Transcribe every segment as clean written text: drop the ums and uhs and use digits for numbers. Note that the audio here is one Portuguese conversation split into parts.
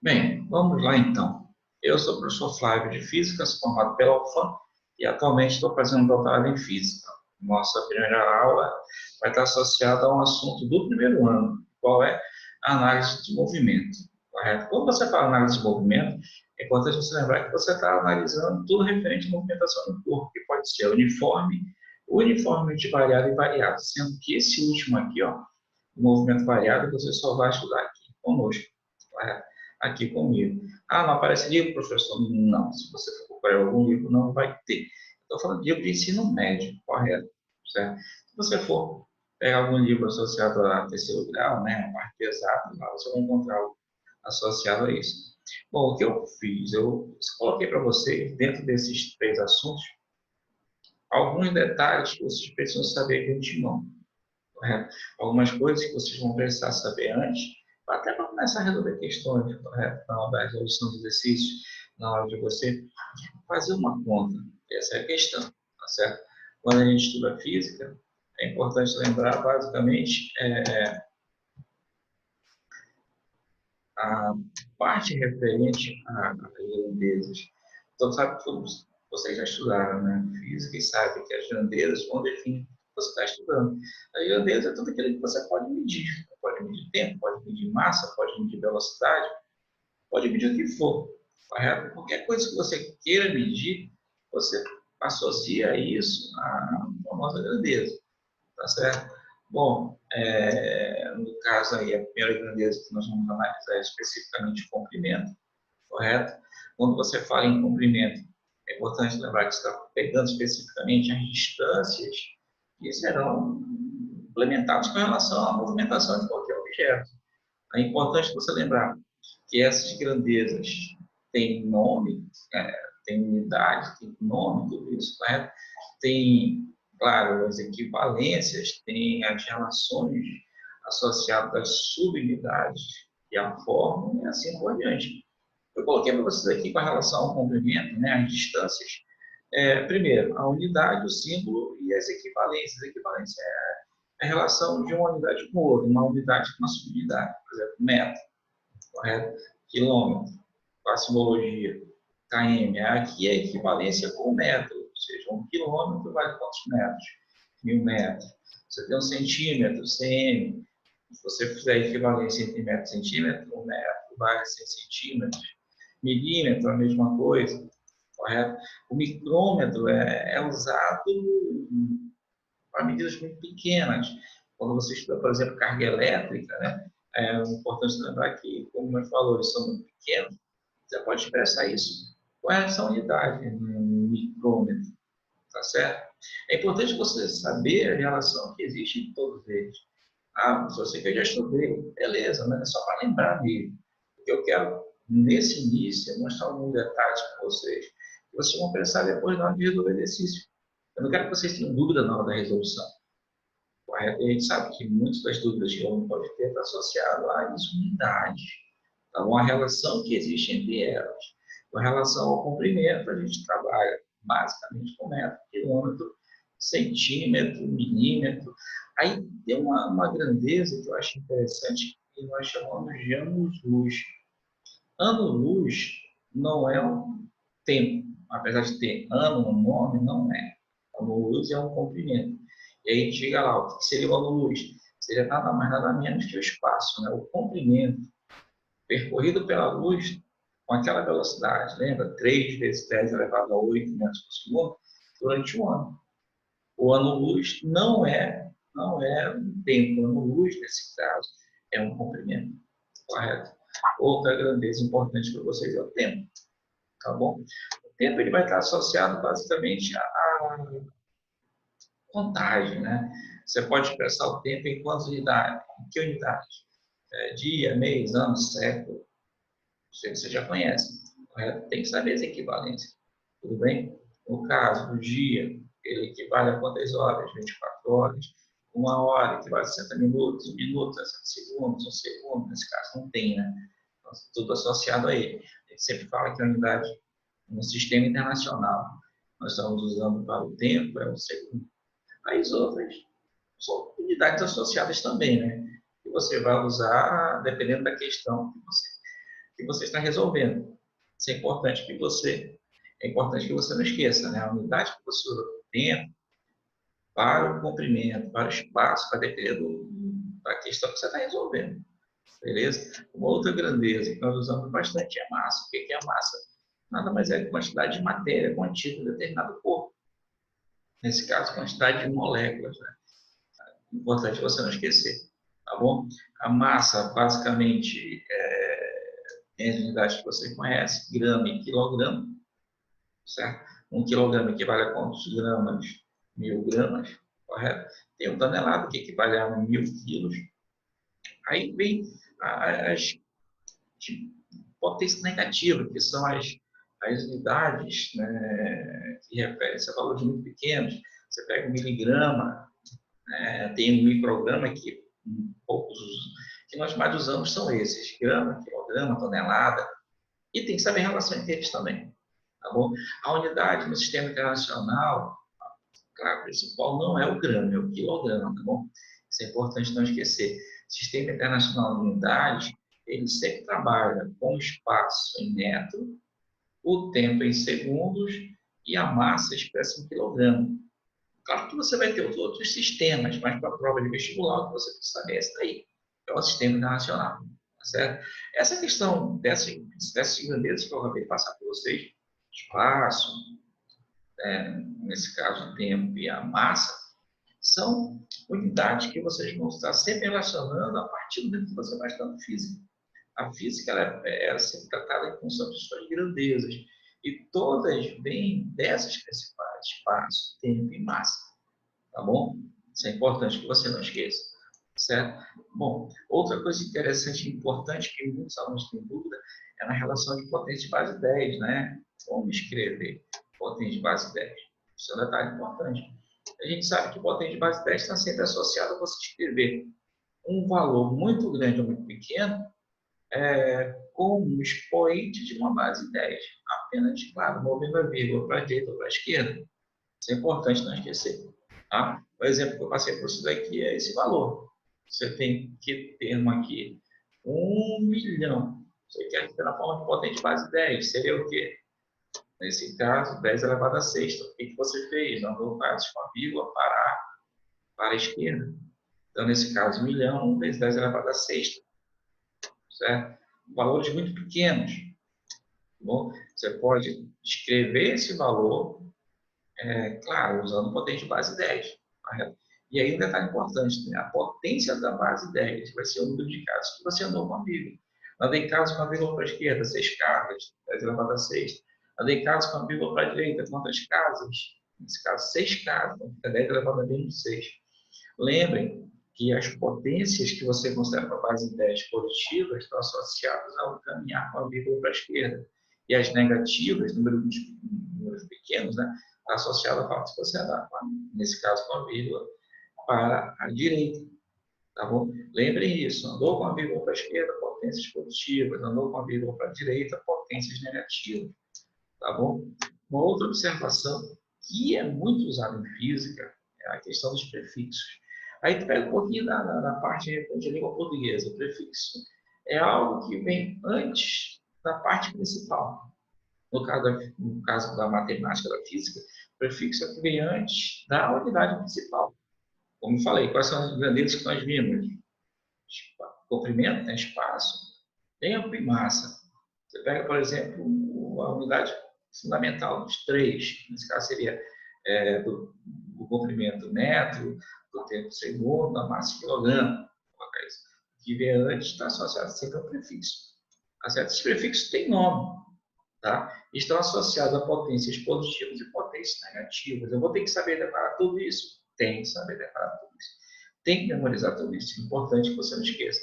Bem, vamos lá então. Eu sou o professor Flávio de Física, sou formado pela UFAM e atualmente estou fazendo doutorado em Física. Nossa primeira aula vai estar associada a um assunto do primeiro ano, qual é a análise de movimento. Correto? Quando você fala análise de movimento, é importante você lembrar que você está analisando tudo referente à movimentação do corpo, que pode ser uniformemente variado e variado, sendo que esse último aqui, ó, o movimento variado, você só vai estudar aqui conosco, correto? Aqui comigo. Ah, não aparece livro, professor? Não. Se você for procurar algum livro, não vai ter. Estou falando de livro de ensino médio, correto? Certo? Se você for pegar algum livro associado a terceiro grau, né, a parte pesada, lá você vai encontrar algo associado a isso. Bom, o que eu fiz? Eu coloquei para vocês, dentro desses três assuntos, alguns detalhes que vocês precisam saber de antemão. Correto? Algumas coisas que vocês vão precisar saber antes, até para começar a resolver questões, correto? Na hora da resolução dos exercícios, na hora de você fazer uma conta. Essa é a questão, tá certo? Quando a gente estuda física, é importante lembrar, basicamente, a parte referente a grandezas. Então, sabe que vocês já estudaram, né? Física e sabem que as grandezas vão definir o que você está estudando. A grandeza é tudo aquilo que você pode medir. Pode medir tempo, pode medir massa, pode medir velocidade, pode medir o que for. Correto? Qualquer coisa que você queira medir, você associa isso à famosa grandeza. Tá certo? Bom, no caso aí, a primeira grandeza que nós vamos analisar é especificamente o comprimento, correto? Quando você fala em comprimento, é importante lembrar que você está pegando especificamente as distâncias que serão implementadas com relação à movimentação de qualquer objeto. É importante você lembrar que essas grandezas têm nome, têm unidade, têm nome, tudo isso, correto? Tem, claro, as equivalências, tem as relações associadas às subunidades que a formam e assim por diante. Eu coloquei para vocês aqui com relação ao comprimento, né, as distâncias. Primeiro, a unidade, o símbolo e as equivalências. A equivalência é a relação de uma unidade com outra, uma unidade com uma subunidade. Por exemplo, metro, correto? Quilômetro, com a simbologia km. Aqui é a equivalência com o metro, ou seja, 1 quilômetro vale quantos metros? 1.000 metros. Você tem um centímetro, cm. Se você fizer a equivalência entre metro e centímetro, 1 metro vale 100 centímetros. Milímetro, a mesma coisa, correto? O micrômetro é usado para medidas muito pequenas. Quando você estuda, por exemplo, carga elétrica, né, é importante lembrar que, como eu falou, eles são muito pequenos, você pode expressar isso com essa unidade, no micrômetro, tá certo? É importante você saber a relação que existe em todos eles. Ah, se você que eu já estudei, beleza, mas é só para lembrar mesmo. O que eu quero, nesse início, é mostrar alguns detalhes para vocês, que vocês vão pensar depois na hora de resolver o exercício. Eu não quero que vocês tenham dúvida na hora da resolução. Correto? E a gente sabe que muitas das dúvidas que o aluno pode ter está associado às unidades, tá bom? A relação que existe entre elas. Com relação ao comprimento, a gente trabalha basicamente com metro, quilômetro, centímetro, milímetro. Aí tem uma grandeza que eu acho interessante, que nós chamamos de anos-luz. Ano-luz não é um tempo, apesar de ter ano no nome, não é. Ano-luz é um comprimento. E aí a gente chega lá, o que seria o ano-luz? Seria nada mais, nada menos que o espaço, né? O comprimento percorrido pela luz com aquela velocidade, lembra? 3 vezes 10 elevado a 8 metros por segundo durante um ano. O ano-luz não é um tempo. O ano-luz, nesse caso, é um comprimento, correto? Outra grandeza importante para vocês é o tempo, tá bom? O tempo ele vai estar associado basicamente à contagem, né? Você pode expressar o tempo em quantas unidades? Em que unidade? Dia, mês, ano, século. Você já conhece, correto? Tem que saber as equivalências, tudo bem? No caso do dia, ele equivale a quantas horas? 24 horas. 1 hora equivale a 60 minutos, 1 minuto a 60 segundos, 1 segundo, nesse caso não tem, né? Então, tudo associado a ele. A gente sempre fala que a unidade no sistema internacional nós estamos usando para o tempo é o segundo. As outras são unidades associadas também, né? Que você vai usar dependendo da questão que você que você está resolvendo. Isso é importante que você não esqueça, né? A unidade que você usa por tempo para o comprimento, para o espaço, para depender da questão que você está resolvendo. Beleza? Uma outra grandeza que nós usamos bastante é a massa. O que é a massa? Nada mais é que a quantidade de matéria contida em determinado corpo. Nesse caso, quantidade de moléculas, né? Importante você não esquecer, tá bom? A massa, basicamente, tem as unidades que você conhece, grama e quilograma, certo? 1 quilograma equivale a quantos gramas? 1000 gramas, correto? Tem um tonelada que equivale a 1000 quilos. Aí vem as potência negativa, que são as unidades, né, que referem-se a valores muito pequenos. Você pega 1 miligrama, tem 1 micrograma, que poucos que nós mais usamos são esses: grama, quilograma, tonelada, e tem que saber a relação entre eles também. Tá bom? A unidade no sistema internacional, claro, a principal não é o grama, é o quilograma, tá bom? Isso é importante não esquecer. O sistema internacional de unidades, ele sempre trabalha com o espaço em metro, o tempo em segundos e a massa expressa em quilograma. Claro que você vai ter os outros sistemas, mas para a prova de vestibular, o que você precisa saber é esse daí, é o sistema internacional. Tá certo? Essa questão dessas grandezas que eu acabei de passar para vocês, espaço, nesse caso o tempo e a massa, são unidades que vocês vão estar sempre relacionando a partir do momento que você vai estudando física. A física ela é sempre tratada em função de suas grandezas, e todas vêm dessas principais: espaço, tempo e massa. Tá bom? Isso é importante que você não esqueça. Certo? Bom, outra coisa interessante e importante que muitos alunos têm dúvida é na relação de potência de base 10, né? Como escrever potência de base 10? Isso é um detalhe importante. A gente sabe que potência de base 10 está sempre associado a você escrever um valor muito grande ou muito pequeno com um expoente de uma base 10. Apenas, claro, movendo a vírgula para a direita ou para a esquerda. Isso é importante não esquecer. Tá? O exemplo que eu passei por isso daqui é esse valor. Você tem que ter aqui 1 milhão. Você quer ter na forma de potência de base 10. Seria o quê? Nesse caso, 10 elevado a sexta. O que você fez? Andou passos com a vírgula para a esquerda. Então, nesse caso, 1 milhão, 1 vezes 10 elevado a sexta. Certo? Valores muito pequenos. Bom, você pode escrever esse valor, claro, usando potência de base 10. Correto? E aí um detalhe importante, né? A potência da base 10 vai ser o número de casos que você andou com a vírgula. Andei casos com a vírgula para a esquerda, 6 casas, 10 elevado a 6. Andei casos com a vírgula para a direita, quantas casas? Nesse caso, 6 casas, então fica 10 elevado a menos 6. Lembrem que as potências que você considera para a base 10 positivas estão associadas ao caminhar com a vírgula para a esquerda. E as negativas, números pequenos, né, está associada à parte que você andar, nesse caso com a vírgula, para a direita. Tá bom? Lembrem isso: andou com a vírgula para a esquerda, potências positivas; andou com a vírgula para a direita, potências negativas. Tá bom? Uma outra observação que é muito usada em física é a questão dos prefixos. Aí tu pega um pouquinho na parte de língua portuguesa. O prefixo é algo que vem antes da parte principal. No caso da matemática, da física, o prefixo é o que vem antes da unidade principal. Como eu falei, quais são as grandezas que nós vimos? Comprimento, tem espaço, tempo e massa. Você pega, por exemplo, a unidade fundamental dos três. Nesse caso seria do comprimento metro, do tempo segundo, da massa quilograma. O que vem antes está associado sempre ao prefixo. Tá certo? Esses prefixos têm nome. Tá? Estão associados a potências positivas e potências negativas. Eu vou ter que saber decorar tudo isso? Tem que saber decorar tudo isso. Tem que memorizar tudo isso. É importante que você não esqueça.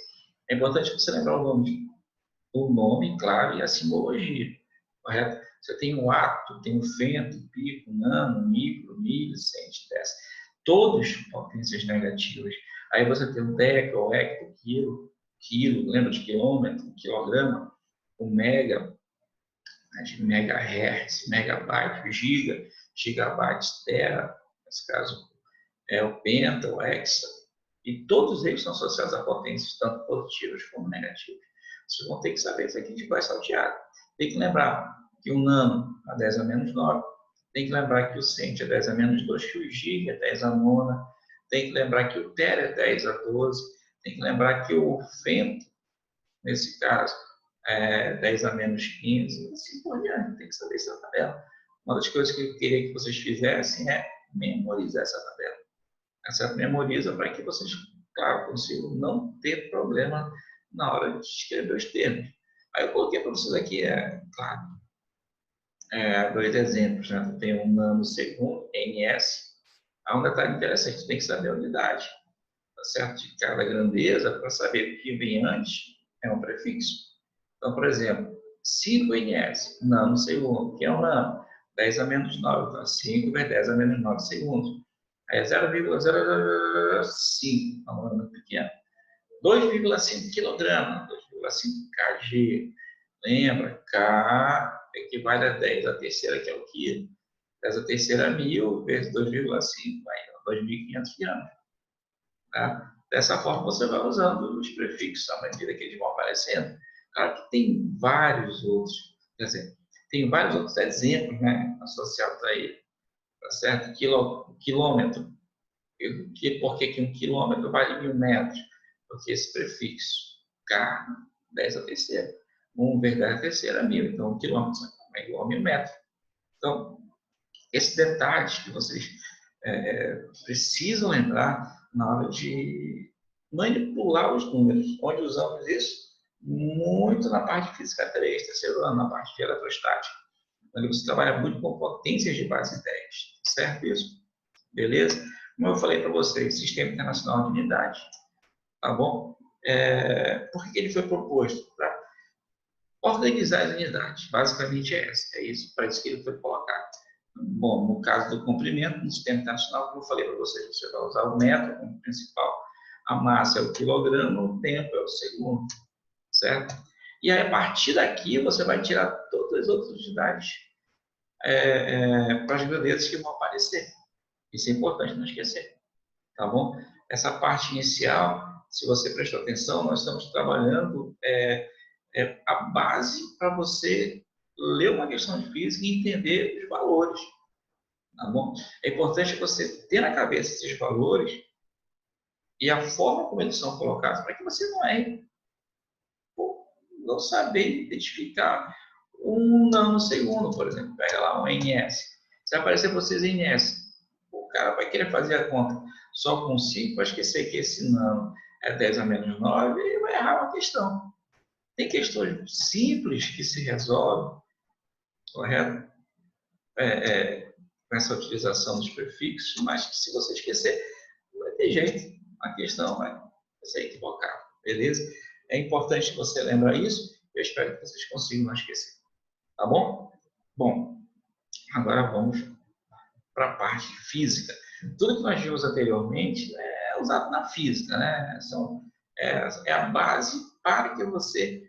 É importante você lembrar o nome, claro, e a simbologia. Correto? Você tem o átomo, tem o fento, o pico, nano, micro, milho, cento, décimo. Todos potências negativas. Aí você tem o deca, o hecto, quilo, lembra de quilômetro, quilograma, o mega, de megahertz, megabyte, gigabytes, tera, nesse caso é o penta, o hexa, e todos eles estão associados a potências tanto positivas como negativas. Vocês vão ter que saber isso aqui de cor salteado. Tem que lembrar que o nano é 10 a menos 9. Tem que lembrar que o cento é 10 a menos 2, que o giga é 10 a nona. Tem que lembrar que o tera é 10 a 12. Tem que lembrar que o femto, nesse caso, é 10 a menos 15. E assim por diante. Tem que saber essa tabela. Uma das coisas que eu queria que vocês fizessem é memorizar essa tabela. Essa memoriza para que vocês, claro, consigam não ter problema na hora de escrever os termos. Aí eu coloquei para vocês aqui, claro, dois exemplos. Né? Tem um nanosegundo, NS. Há um detalhe interessante, tem que saber a unidade, tá certo? De cada grandeza, para saber o que vem antes é um prefixo. Então, por exemplo, 5 ns, nanosegundo, que é um nano, 10 a menos 9, então 5 vezes 10 a menos 9 segundos. Aí é 0,005, é um número muito pequeno. 2,5 kg, 2,5 kg. Lembra? K equivale a 10 a terceira, que é o quilo. 10 a terceira é 1.000 vezes 2,5, aí 2.500 gramas. Tá? Dessa forma, você vai usando os prefixos à medida que eles vão aparecendo. Claro que tem vários outros, quer dizer, tem vários outros exemplos, né, associados a ele. Tá certo? Quilômetro. Por que um quilômetro vale 1.000 metros? Porque esse prefixo K, 10 a terceira. 1 vezes 10 a terceira é 1.000. Então, 1 quilômetro é igual a 1.000 metros. Então, esses detalhes que vocês precisam lembrar na hora de manipular os números. Onde usamos isso? Muito na parte de física 3, terceiro ano, na parte de eletrostática. Onde você trabalha muito com potências de base 10. Certo isso? Beleza? Como eu falei para vocês, Sistema Internacional de Unidade. Tá bom? Por que ele foi proposto? Para organizar as unidades. Basicamente é essa. É isso, para isso que ele foi colocado. Bom, no caso do comprimento, no Sistema Internacional, como eu falei para vocês, você vai usar o metro como principal. A massa é o quilograma, o tempo é o segundo. Certo? E aí, a partir daqui, você vai tirar todas as outras unidades para as grandezas que vão aparecer. Isso é importante não esquecer. Tá bom? Essa parte inicial, se você prestou atenção, nós estamos trabalhando a base para você ler uma questão de física e entender os valores. Tá bom? É importante você ter na cabeça esses valores e a forma como eles são colocados para que você não erre. Não saber identificar um nanosegundo, por exemplo. Pega lá um NS. Se aparecer para vocês NS, o cara vai querer fazer a conta só com 5, vai esquecer que esse nano é 10 a menos 9 e vai errar uma questão. Tem questões simples que se resolvem, correto? Com essa utilização dos prefixos, mas que se você esquecer, não vai ter jeito. A questão vai ser equivocada, beleza? É importante que você lembre isso. Eu espero que vocês consigam não esquecer. Tá bom? Bom, agora vamos para a parte física. Tudo que nós vimos anteriormente é usado na física, né? É a base para que você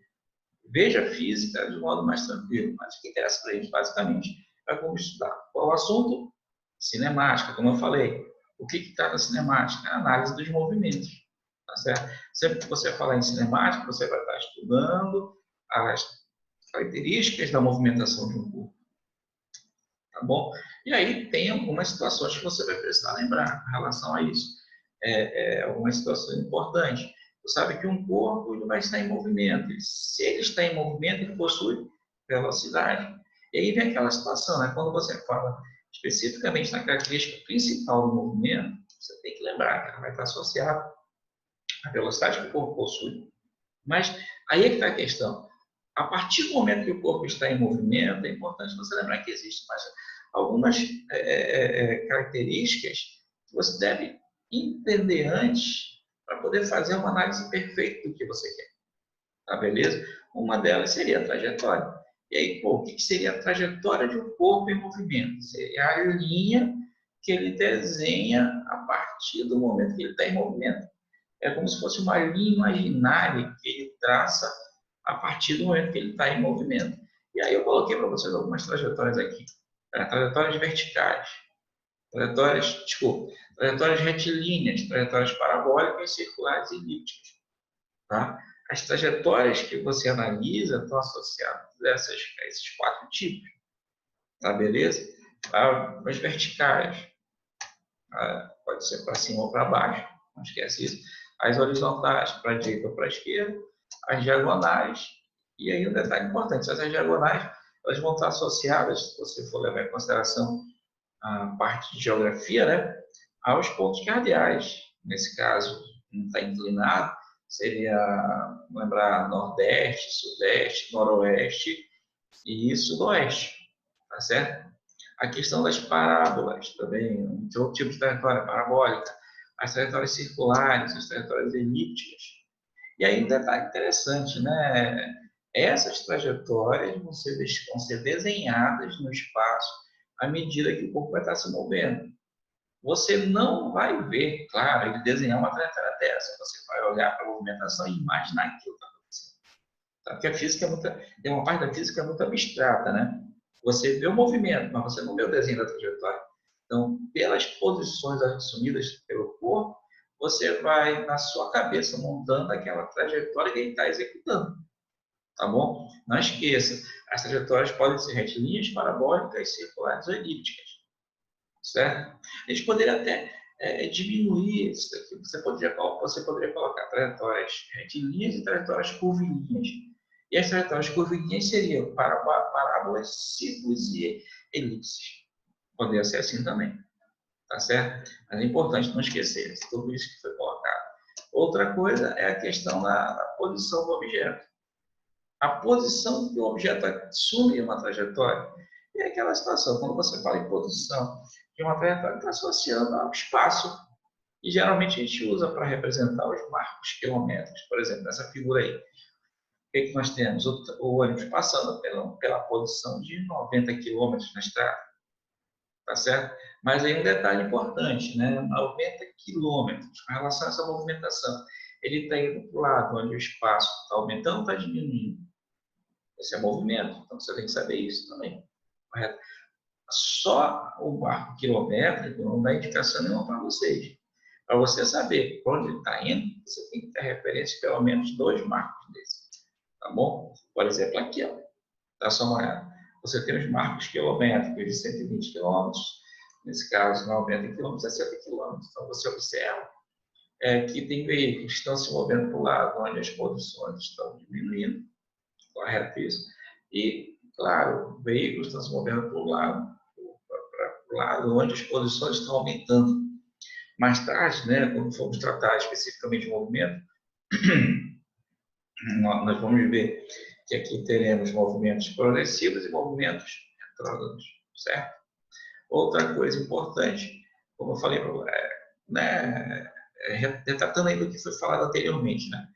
veja a física de modo mais tranquilo. Mas o que interessa para a gente, basicamente, é como estudar. Qual o assunto? Cinemática, como eu falei. O que está na cinemática? A análise dos movimentos. Tá certo? Sempre que você falar em cinemática, você vai estar estudando as características da movimentação de um corpo. Tá bom? E aí tem algumas situações que você vai precisar lembrar em relação a isso. Algumas situações importantes. Você sabe que um corpo ele vai estar em movimento. Se ele está em movimento, ele possui velocidade. E aí vem aquela situação, né? Quando você fala especificamente na característica principal do movimento, você tem que lembrar que ela vai estar associada à velocidade que o corpo possui. Mas aí é que está a questão. A partir do momento que o corpo está em movimento, é importante você lembrar que existem algumas características que você deve entender antes para poder fazer uma análise perfeita do que você quer. Tá, beleza? Uma delas seria a trajetória. E aí, o que seria a trajetória de um corpo em movimento? Seria a linha que ele desenha a partir do momento que ele está em movimento. É como se fosse uma linha imaginária que ele traça a partir do momento que ele está em movimento. E aí eu coloquei para vocês algumas trajetórias aqui. Trajetórias verticais, trajetórias retilíneas, trajetórias parabólicas, circulares e elípticas. Tá? As trajetórias que você analisa estão associadas a esses 4 tipos, tá beleza? As verticais, pode ser para cima ou para baixo, não esquece isso. As horizontais, para a direita ou para a esquerda. As diagonais, e aí um detalhe importante, essas diagonais elas vão estar associadas, se você for levar em consideração a parte de geografia, né, aos pontos cardeais. Nesse caso, não está inclinado, seria, lembrar, nordeste, sudeste, noroeste e sudoeste, tá certo? A questão das parábolas também, outro tipo de trajetória parabólica, as trajetórias circulares, as trajetórias elípticas. E aí um detalhe interessante, né? Essas trajetórias vão ser desenhadas no espaço à medida que o corpo vai estar se movendo. Você não vai ver, claro, ele desenhar uma trajetória dessa. Você vai olhar para a movimentação e imaginar aquilo que está acontecendo. Tá? Porque a física tem uma parte da física muito abstrata, né? Você vê o movimento, mas você não vê o desenho da trajetória. Então, pelas posições assumidas pelo corpo, você vai, na sua cabeça, montando aquela trajetória que ele está executando. Tá bom? Não esqueça, as trajetórias podem ser retilíneas, parabólicas, circulares ou elípticas. Certo? A gente poderia até diminuir isso daqui. Você poderia colocar trajetórias retilíneas e trajetórias curvilíneas. E as trajetórias curvilíneas seriam parábolas, círculos e elipses. Poderia ser assim também. Tá certo? Mas é importante não esquecer tudo isso que foi colocado. Outra coisa é a questão da posição do objeto. A posição que o objeto assume em uma trajetória. E é aquela situação, quando você fala em posição de uma trajetória, está associando ao espaço. E geralmente a gente usa para representar os marcos quilométricos. Por exemplo, nessa figura aí. O que nós temos? O ônibus passando pela posição de 90 quilômetros na estrada. Tá certo? Mas aí um detalhe importante, né? 90 quilômetros com relação a essa movimentação. Ele está indo para o lado onde o espaço está aumentando ou está diminuindo? Esse é movimento, então você tem que saber isso também. Correto? Só o marco quilométrico não dá indicação nenhuma para vocês. Para você saber para onde ele está indo, você tem que ter referência de pelo menos 2 marcos desses. Tá bom? Por exemplo, aqui, ó, dá só uma olhada. Você tem os marcos quilométricos de 120 quilômetros, nesse caso, 90 quilômetros a 60 quilômetros. Então, você observa que tem veículos que estão se movendo para o lado onde as posições estão diminuindo, correto isso? E, claro, veículos estão se movendo para o lado onde as posições estão aumentando. Mais tarde, né, quando formos tratar especificamente de movimento, nós vamos ver que aqui teremos movimentos progressivos e movimentos retrógrados, certo? Outra coisa importante, como eu falei, né, retratando aí do que foi falado anteriormente, né,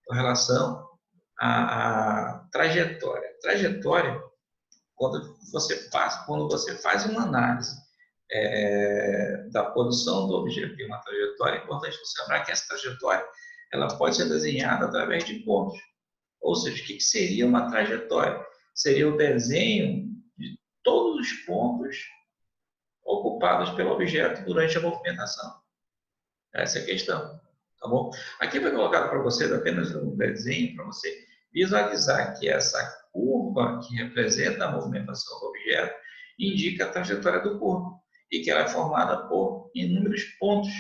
com relação à trajetória. Trajetória, quando você faz uma análise da posição do objeto em uma trajetória, é importante você lembrar que essa trajetória ela pode ser desenhada através de pontos. Ou seja, o que seria uma trajetória? Seria o desenho de todos os pontos ocupados pelo objeto durante a movimentação. Essa é a questão, tá bom? Aqui foi colocado para vocês apenas um desenho para você visualizar que essa curva que representa a movimentação do objeto indica a trajetória do corpo e que ela é formada por inúmeros pontos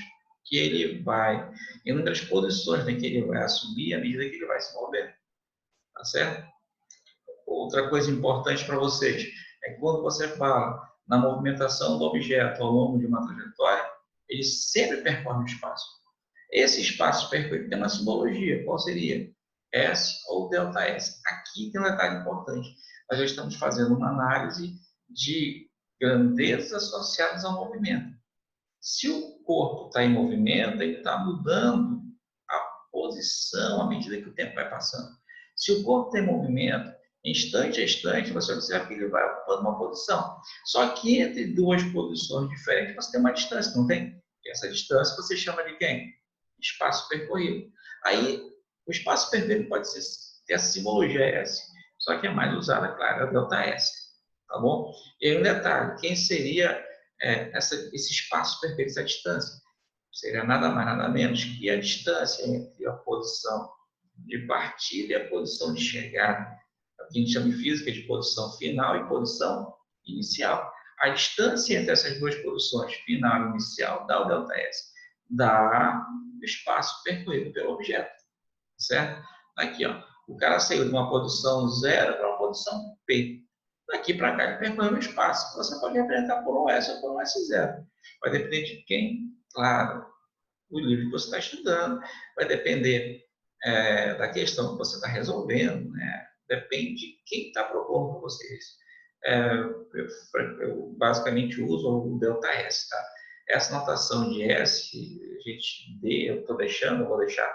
que ele vai, inúmeras posições que ele vai assumir à medida que ele vai se mover, tá certo? Outra coisa importante para vocês é que quando você fala na movimentação do objeto ao longo de uma trajetória, ele sempre percorre o espaço. Esse espaço percorrido tem uma simbologia. Qual seria? S ou ΔS. Aqui tem um detalhe importante. Nós já estamos fazendo uma análise de grandezas associadas ao movimento. Se o corpo está em movimento, ele está mudando a posição à medida que o tempo vai passando. Se o corpo tem movimento, instante a instante, você observa que ele vai ocupando uma posição. Só que entre duas posições diferentes, você tem uma distância, não tem? E essa distância você chama de quem? Espaço percorrido. Aí, o espaço percorrido pode ter a simbologia S, só que é mais usada, claro, é a ΔS. Tá bom? E aí um detalhe, quem seria esse espaço perfeito, essa distância? Seria nada mais, nada menos que a distância entre a posição de partida e a posição de chegada. É o que a gente chama em física de posição final e posição inicial. A distância entre essas duas posições, final e inicial, dá o ΔS, dá o espaço percorrido pelo objeto, certo? Aqui, ó, o cara saiu de uma posição 0 para uma posição P. Daqui para cá ele percorreu um espaço. Você pode representar por um S ou por um S0. Vai depender de quem, claro, o livro que você está estudando, vai depender da questão que você está resolvendo, né? Depende de quem está propondo para vocês. Eu basicamente uso o ΔS, tá? Essa notação de S, a gente eu estou deixando, eu vou deixar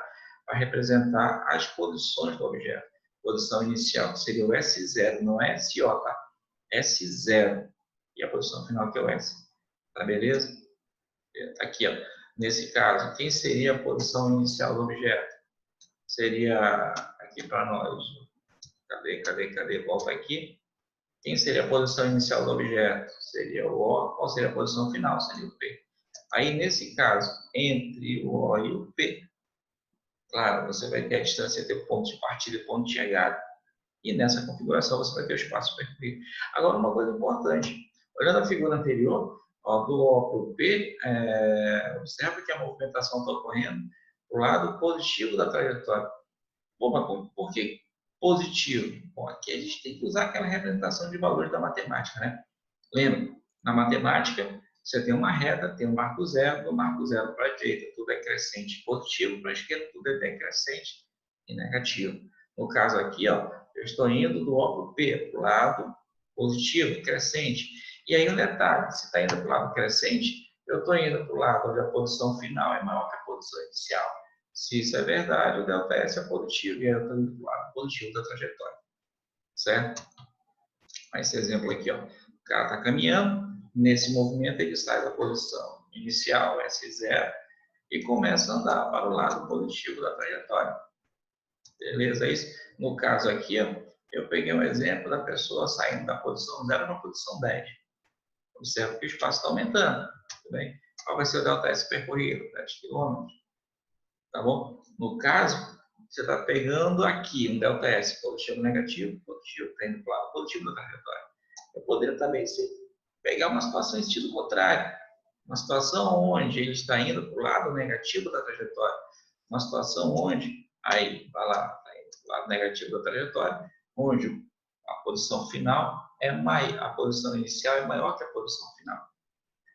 para representar as posições do objeto. Posição inicial, que seria o S0, não é SO, tá? S0. E a posição final, que é o S. Tá beleza? Aqui, ó. Nesse caso, quem seria a posição inicial do objeto? Seria, aqui para nós, cadê? Volta aqui. Quem seria a posição inicial do objeto? Seria o O. Qual seria a posição final? Seria o P. Aí, nesse caso, entre o O e o P, claro, você vai ter a distância entre o ponto de partida e o ponto de chegada. E nessa configuração você vai ter o espaço percorrido. Agora, uma coisa importante. Olhando a figura anterior, ó, do O para o P, observa que a movimentação está ocorrendo para o lado positivo da trajetória. Pô, mas por que positivo? Bom, aqui a gente tem que usar aquela representação de valores da matemática, né? Lembra? Na matemática, você tem uma reta, tem um marco zero, do marco zero para a direita tudo é crescente positivo, para a esquerda tudo é decrescente e negativo. No caso aqui, ó, eu estou indo do O para o P, para o lado positivo, crescente. E aí um detalhe, se está indo para o lado crescente, eu estou indo para o lado onde a posição final é maior que a posição inicial. Se isso é verdade, o ΔS é positivo, e aí eu estou indo para o lado positivo da trajetória. Certo? Esse exemplo aqui, ó. O cara está caminhando, nesse movimento ele sai da posição inicial, S0, e começa a andar para o lado positivo da trajetória. Beleza? É isso? No caso aqui, ó, eu peguei um exemplo da pessoa saindo da posição 0 para a posição 10. Observa que o espaço está aumentando. Tudo bem? Qual vai ser o ΔS percorrido? 10 km. Tá bom? No caso, você está pegando aqui um ΔS positivo, negativo, positivo, está indo para o lado positivo da trajetória. Eu poderia também pegar uma situação em sentido contrário. Uma situação onde ele está indo para o lado negativo da trajetória. Uma situação onde, aí, vai lá, está indo para o lado negativo da trajetória, onde a posição final é maior, a posição inicial é maior que a posição final.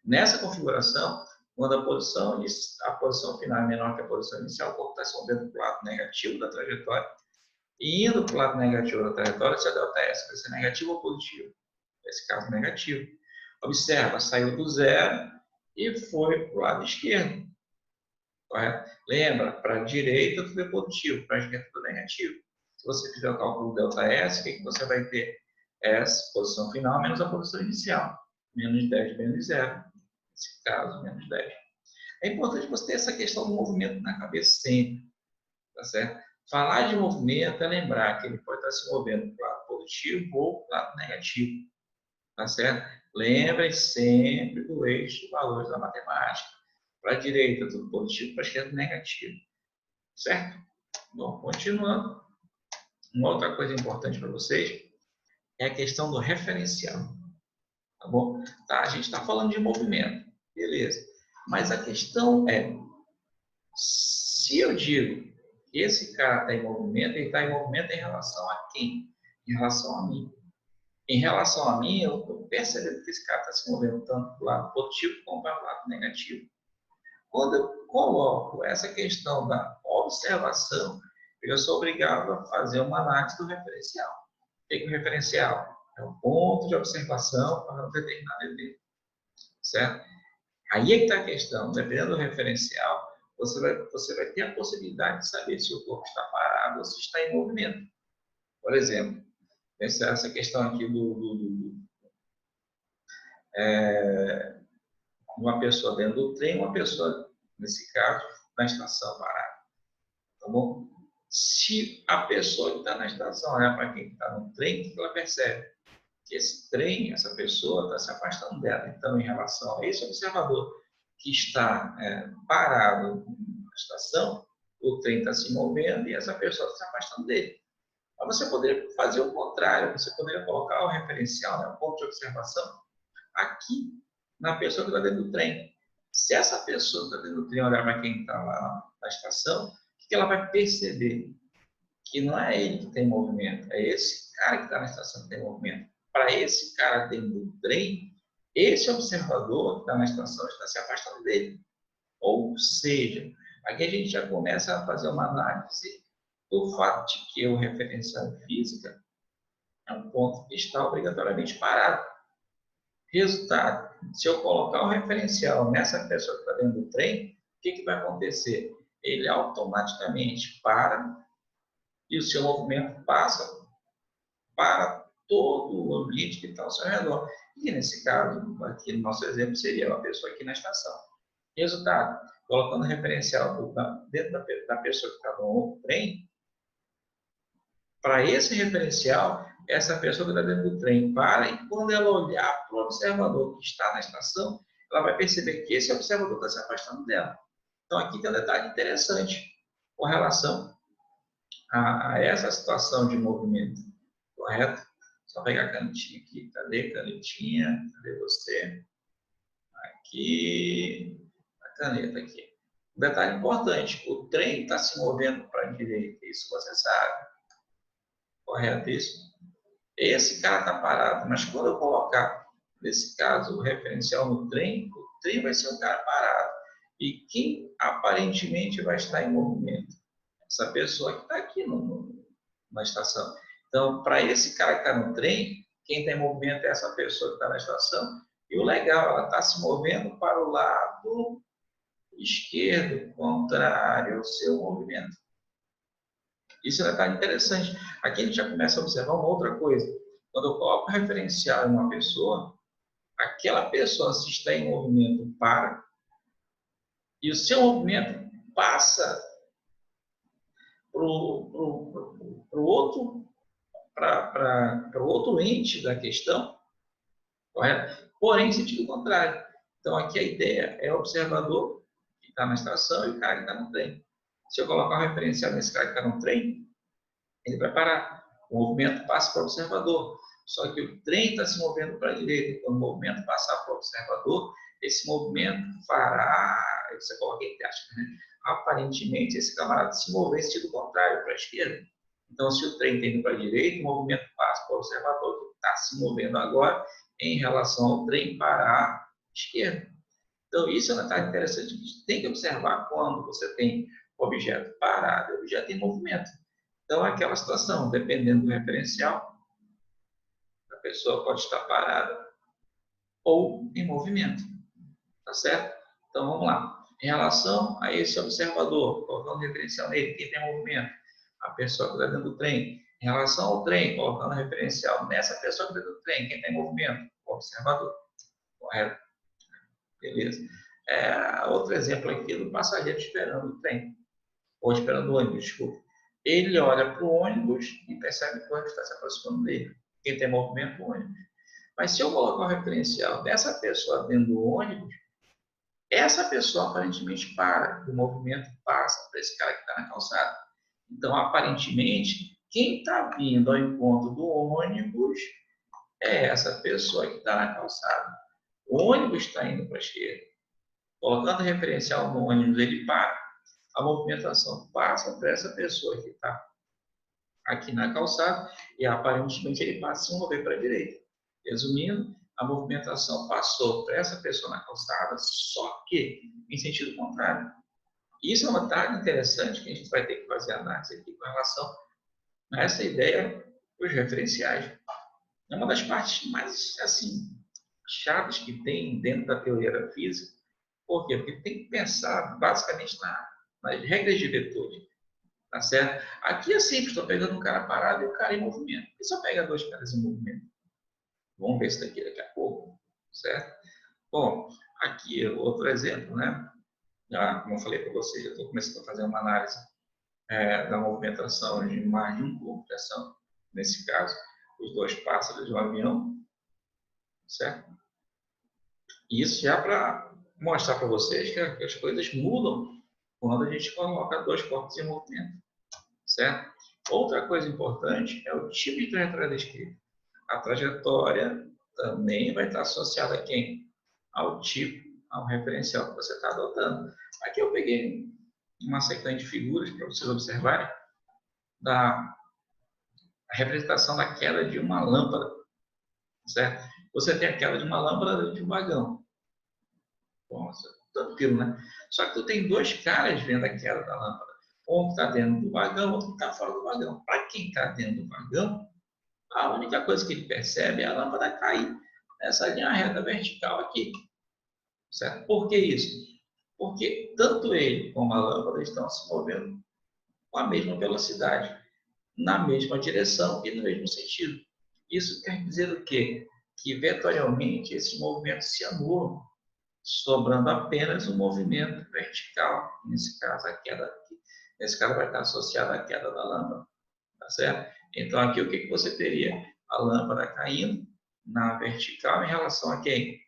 Nessa configuração, quando a posição final é menor que a posição inicial, o corpo está se movendo para o lado negativo da trajetória. E indo para o lado negativo da trajetória, se a ΔS vai ser negativo ou positivo? Nesse caso, negativo. Observa, saiu do zero e foi para o lado esquerdo. Correto? Lembra, para a direita tudo é positivo, para a esquerda tudo é negativo. Se você fizer o cálculo do ΔS, o que você vai ter? S, posição final, menos a posição inicial. Menos 10 menos 0. Nesse caso, menos 10. É importante você ter essa questão do movimento na cabeça sempre. Tá certo? Falar de movimento é lembrar que ele pode estar se movendo para o lado positivo ou para o lado negativo. Tá certo? Lembrem sempre do eixo de valores da matemática. Para a direita, tudo positivo, para a esquerda, negativo. Certo? Bom, continuando. Uma outra coisa importante para vocês é a questão do referencial. Tá bom? Tá, a gente está falando de movimento. Beleza. Mas a questão é, se eu digo que esse cara está em movimento, ele está em movimento em relação a quem? Em relação a mim. Em relação a mim, eu estou percebendo que esse cara está se movendo tanto para o lado positivo como para o lado negativo. Quando eu coloco essa questão da observação, eu sou obrigado a fazer uma análise do referencial. O que é o referencial? É um ponto de observação para um determinado evento. Certo? Aí é que está a questão. Dependendo do referencial, você vai ter a possibilidade de saber se o corpo está parado ou se está em movimento. Por exemplo, essa questão aqui uma pessoa dentro do trem, uma pessoa, nesse caso, na estação parada. Tá bom? Se a pessoa que está na estação olhar para quem está no trem, o que ela percebe? Que esse trem, essa pessoa está se afastando dela. Então, em relação a esse observador que está parado na estação, o trem está se movendo e essa pessoa está se afastando dele. Mas você poderia fazer o contrário, você poderia colocar o referencial, né, o ponto de observação, aqui na pessoa que está dentro do trem. Se essa pessoa que está dentro do trem olhar para quem está lá na estação, o que ela vai perceber? Que não é ele que tem movimento, é esse cara que está na estação que tem movimento. Para esse cara dentro do trem, esse observador que está na estação está se afastando dele. Ou seja, aqui a gente já começa a fazer uma análise do fato de que o referencial em física é um ponto que está obrigatoriamente parado. Resultado, se eu colocar o referencial nessa pessoa que está dentro do trem, o que vai acontecer? Ele automaticamente para e o seu movimento passa para todo o ambiente que está ao seu redor. E nesse caso, aqui no nosso exemplo, seria uma pessoa aqui na estação. Resultado, colocando o referencial dentro da pessoa que está no trem, para esse referencial, essa pessoa que está dentro do trem para e quando ela olhar para o observador que está na estação, ela vai perceber que esse observador está se afastando dela. Então, aqui tem um detalhe interessante com relação a essa situação de movimento, correto? Só pegar a canetinha aqui. Cadê a canetinha? Cadê você? Aqui. A caneta aqui. Um detalhe importante, o trem está se movendo para a direita, isso você sabe. Correto isso? Esse cara está parado, mas quando eu colocar, nesse caso, o referencial no trem, o trem vai ser um cara parado. E quem aparentemente vai estar em movimento? Essa pessoa que está aqui na estação. Então, para esse cara que está no trem, quem está em movimento é essa pessoa que está na estação. E o legal, ela está se movendo para o lado esquerdo, contrário ao seu movimento. Isso é um detalhe interessante. Aqui a gente já começa a observar uma outra coisa. Quando eu coloco o referencial em uma pessoa, aquela pessoa, se está em movimento, para, e o seu movimento passa para o outro ente da questão, correto? Porém, em sentido contrário. Então, aqui a ideia é o observador que está na estação e o cara que está no trem. Se eu colocar um referencial nesse cara que está no trem, ele vai parar. O movimento passa para o observador. Só que o trem está se movendo para a direita. Quando o movimento passar para o observador, esse movimento fará, você coloca entre aspas, né? Aparentemente, esse camarada se mover em sentido contrário, para a esquerda. Então, se o trem está indo para a direita, o movimento passa para o observador que está se movendo agora em relação ao trem para a esquerda. Então, isso é um detalhe interessante que a gente tem que observar quando você tem objeto parado e objeto em movimento. Então, é aquela situação, dependendo do referencial, a pessoa pode estar parada ou em movimento. Tá certo? Então, vamos lá. Em relação a esse observador, colocando referencial nele, quem tem movimento? A pessoa que está dentro do trem. Em relação ao trem, colocando referencial nessa pessoa que está dentro do trem, quem tem movimento? O observador. Correto? Beleza. Outro exemplo aqui do passageiro esperando o trem. Ou esperando o ônibus, desculpa. Ele olha para o ônibus e percebe que o ônibus está se aproximando dele. Quem tem movimento, o ônibus. Mas se eu colocar o referencial dessa pessoa dentro do ônibus, essa pessoa aparentemente para, o movimento passa para esse cara que está na calçada. Então, aparentemente, quem está vindo ao encontro do ônibus é essa pessoa que está na calçada. O ônibus está indo para a esquerda. Colocando o referencial no ônibus, ele para. A movimentação passa para essa pessoa que está aqui na calçada e aparentemente ele passa a se mover para a direita. Resumindo, a movimentação passou para essa pessoa na calçada, só que em sentido contrário. Isso é uma detalhe interessante que a gente vai ter que fazer análise aqui com relação a essa ideia dos referenciais. É uma das partes mais assim chaves que tem dentro da teoria da física. Por quê? Porque tem que pensar basicamente nas regras de vetores. Tá certo? Aqui é simples, estou pegando um cara parado e o cara em movimento. E só pega dois caras em movimento. Vamos ver isso daqui a pouco, certo? Bom, aqui outro exemplo, né? Já, como eu falei para vocês, já estou começando a fazer uma análise da movimentação de mais de um corpo, são, nesse caso, os dois pássaros de um avião, certo? Isso já para mostrar para vocês que as coisas mudam quando a gente coloca dois corpos em movimento, certo? Outra coisa importante é o tipo de trajetória descrita. A trajetória também vai estar associada a quem? Ao tipo, ao referencial que você está adotando. Aqui eu peguei uma sequência de figuras para vocês observarem da representação da queda de uma lâmpada, certo? Você tem a queda de uma lâmpada de um vagão. Nossa, tranquilo, né? Só que tu tem dois caras vendo a queda da lâmpada. Um que está dentro do vagão, outro que está fora do vagão. Para quem está dentro do vagão, a única coisa que ele percebe é a lâmpada cair nessa linha reta vertical aqui. Certo? Por que isso? Porque tanto ele como a lâmpada estão se movendo com a mesma velocidade, na mesma direção e no mesmo sentido. Isso quer dizer o quê? Que vetorialmente esses movimentos se anulam, sobrando apenas o movimento vertical. Nesse caso, a queda aqui. Nesse caso, vai estar associada à queda da lâmpada. Tá certo? Então, aqui o que você teria? A lâmpada caindo na vertical em relação a quem?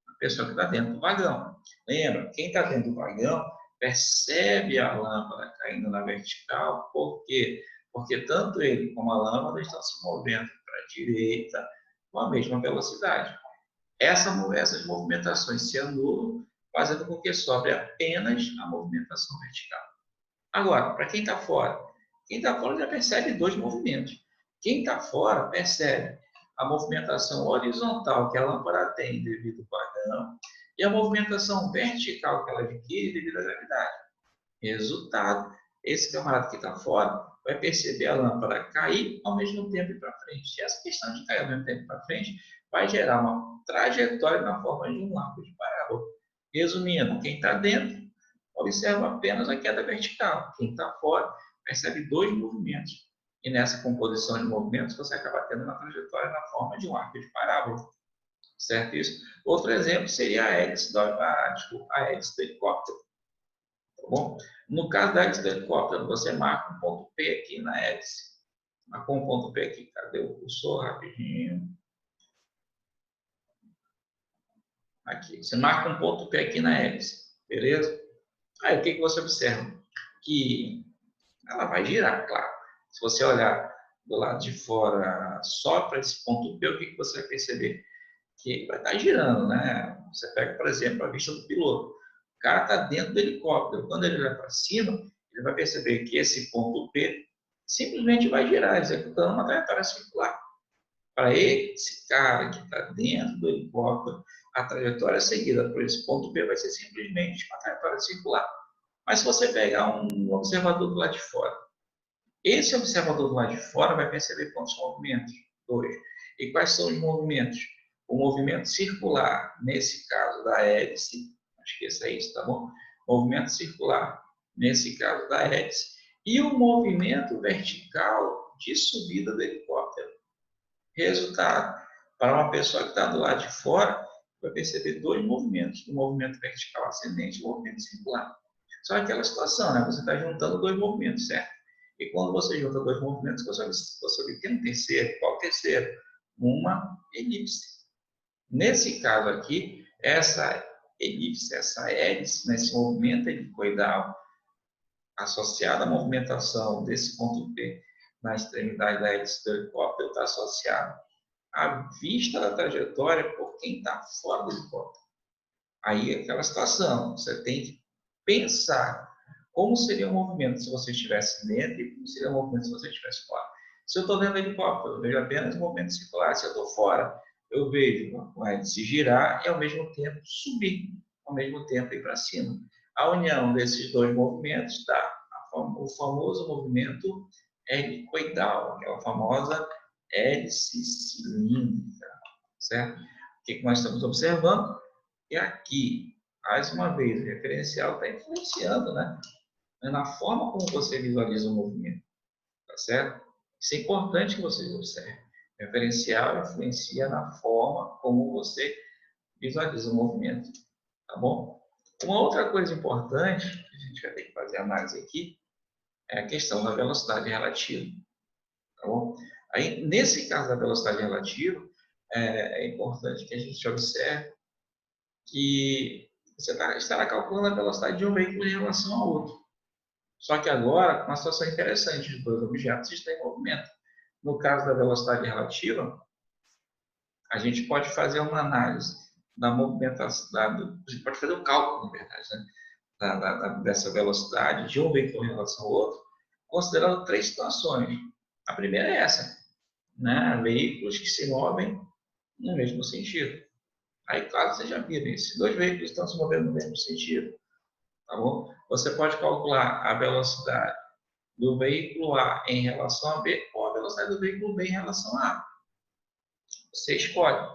A pessoa que está dentro do vagão. Lembra? Quem está dentro do vagão percebe a lâmpada caindo na vertical. Por quê? Porque tanto ele como a lâmpada estão se movendo para a direita com a mesma velocidade. Essas movimentações se anulam, fazendo com que sobre apenas a movimentação vertical. Agora, para quem está fora, quem está fora já percebe dois movimentos. Quem está fora percebe a movimentação horizontal que a lâmpada tem devido ao vagão e a movimentação vertical que ela adquire devido à gravidade. Resultado, esse camarada que está fora vai perceber a lâmpada cair ao mesmo tempo ir para frente. E essa questão de cair ao mesmo tempo para frente vai gerar uma trajetória na forma de um arco de parábola. Resumindo, quem está dentro observa apenas a queda vertical. Quem está fora percebe dois movimentos. E nessa composição de movimentos, você acaba tendo uma trajetória na forma de um arco de parábola. Certo isso? Outro exemplo seria a hélice do helicóptero. Tá bom? No caso da hélice do helicóptero, você marca um ponto P aqui na hélice. Marcou um ponto P aqui. Cadê o cursor? Rapidinho. Aqui. Você marca um ponto P aqui na hélice. Beleza? Aí o que você observa? Que ela vai girar, claro. Se você olhar do lado de fora só para esse ponto P, o que você vai perceber? Que vai estar girando, né? Você pega, por exemplo, a vista do piloto. O cara está dentro do helicóptero. Quando ele vai para cima, ele vai perceber que esse ponto P simplesmente vai girar, executando uma trajetória circular. Para esse cara que está dentro do helicóptero, a trajetória seguida por esse ponto P vai ser simplesmente uma trajetória circular. Mas se você pegar um observador do lado de fora, esse observador do lado de fora vai perceber quantos movimentos? Dois. E quais são os movimentos? O movimento circular, nesse caso da hélice, não esqueça isso, tá bom? Movimento circular, nesse caso da hélice, e o movimento vertical de subida do helicóptero. Resultado, para uma pessoa que está do lado de fora, vai perceber dois movimentos, o movimento vertical ascendente e o movimento circular. Só aquela situação, né? Você está juntando dois movimentos, certo? E quando você junta dois movimentos, você obtém um terceiro. Qual o terceiro? Uma elipse. Nesse caso aqui, essa elipse, essa hélice, nesse movimento helicoidal, associada à movimentação desse ponto P na extremidade da hélice do helicóptero, está associada à vista da trajetória por quem está fora do helicóptero. Aí é aquela situação, você tem que pensar como seria o movimento se você estivesse dentro e como seria o movimento se você estivesse fora. Se eu estou dentro do helicóptero, eu vejo apenas o movimento circular. Se eu estou fora, eu vejo a hélice girar e ao mesmo tempo subir, ao mesmo tempo ir para cima. A união desses dois movimentos dá o famoso movimento helicoidal, aquela famosa hélice cilíndrica, certo? O que nós estamos observando? E aqui, mais uma vez, o referencial está influenciando, né? Na forma como você visualiza o movimento, tá certo? Isso é importante que vocês observem. O referencial influencia na forma como você visualiza o movimento, tá bom? Uma outra coisa importante, que a gente vai ter que fazer análise aqui, é a questão da velocidade relativa, tá bom? Aí, nesse caso da velocidade relativa, é importante que a gente observe que você estará calculando a velocidade de um veículo em relação ao outro. Só que agora, uma situação interessante, os dois objetos estão em movimento. No caso da velocidade relativa, a gente pode fazer uma análise da movimentação, a gente pode fazer um cálculo, na verdade, né, dessa velocidade de um veículo em relação ao outro, considerando três situações. A primeira é essa, né? Veículos que se movem no mesmo sentido. Aí, claro, você já viu, se dois veículos estão se movendo no mesmo sentido, tá bom? Você pode calcular a velocidade do veículo A em relação a B ou a velocidade do veículo B em relação a A. Você escolhe.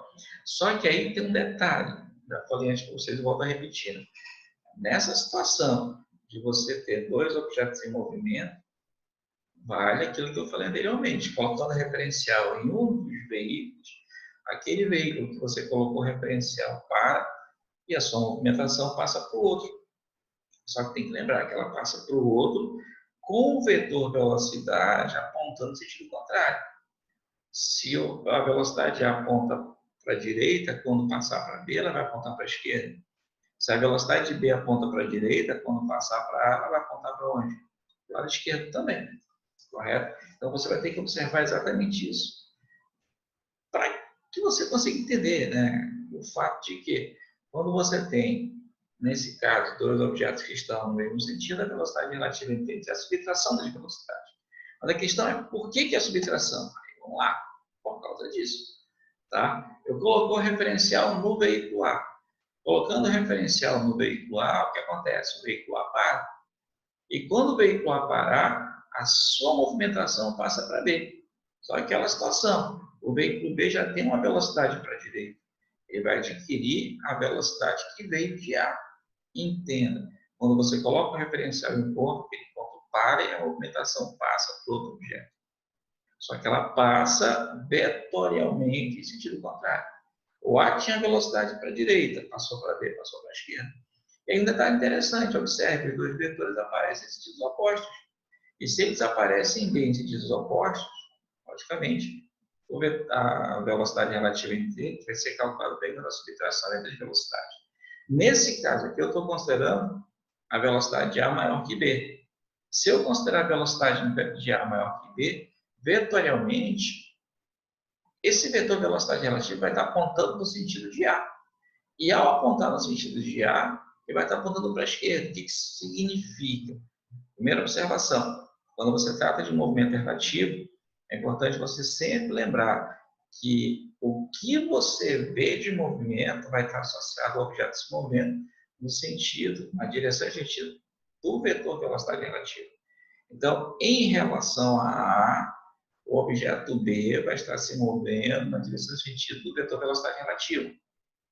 Só que aí tem um detalhe, já falei antes para vocês, volto a repetir. Nessa situação de você ter dois objetos em movimento, vale aquilo que eu falei anteriormente, colocando referencial em um dos veículos, aquele veículo que você colocou referencial para e a sua movimentação passa para o outro. Só que tem que lembrar que ela passa para o outro com o vetor velocidade apontando no sentido contrário. Se a velocidade aponta para a direita, quando passar para B, ela vai apontar para a esquerda. Se a velocidade de B aponta para a direita, quando passar para A, ela vai apontar para onde? Para o lado esquerdo também. Correto? Então você vai ter que observar exatamente isso. Para que você consiga entender, né, o fato de que quando você tem, nesse caso, dois objetos que estão no mesmo sentido, a velocidade relativa entende a subtração das velocidades. Mas a questão é por que a subtração? Aí, vamos lá, por causa disso. Tá? Eu coloco o referencial no veículo A. Colocando o referencial no veículo A, o que acontece? O veículo A para. E quando o veículo A parar, a sua movimentação passa para B. Só aquela situação, o veículo B já tem uma velocidade para a direita. Ele vai adquirir a velocidade que veio de A. Entenda, quando você coloca o referencial em um ponto, aquele ponto para e a movimentação passa para outro objeto. Só que ela passa vetorialmente em sentido contrário. O A tinha velocidade para a direita, passou para B, passou para a esquerda. E ainda está interessante, observe, os dois vetores aparecem em sentidos opostos. E se eles aparecem bem em sentidos opostos, logicamente, a velocidade relativa entre eles vai ser calculada pegando a subtração entre as velocidades. Nesse caso aqui, eu estou considerando a velocidade de A maior que B. Se eu considerar a velocidade de A maior que B, vetorialmente, esse vetor velocidade relativa vai estar apontando no sentido de A. E ao apontar no sentido de A, ele vai estar apontando para a esquerda. O que isso significa? Primeira observação, quando você trata de movimento relativo, é importante você sempre lembrar que o que você vê de movimento vai estar associado ao objeto se movendo no sentido, na direção e sentido do vetor velocidade relativa. Então, em relação a A, o objeto B vai estar se movendo na direção e sentido do vetor velocidade relativa,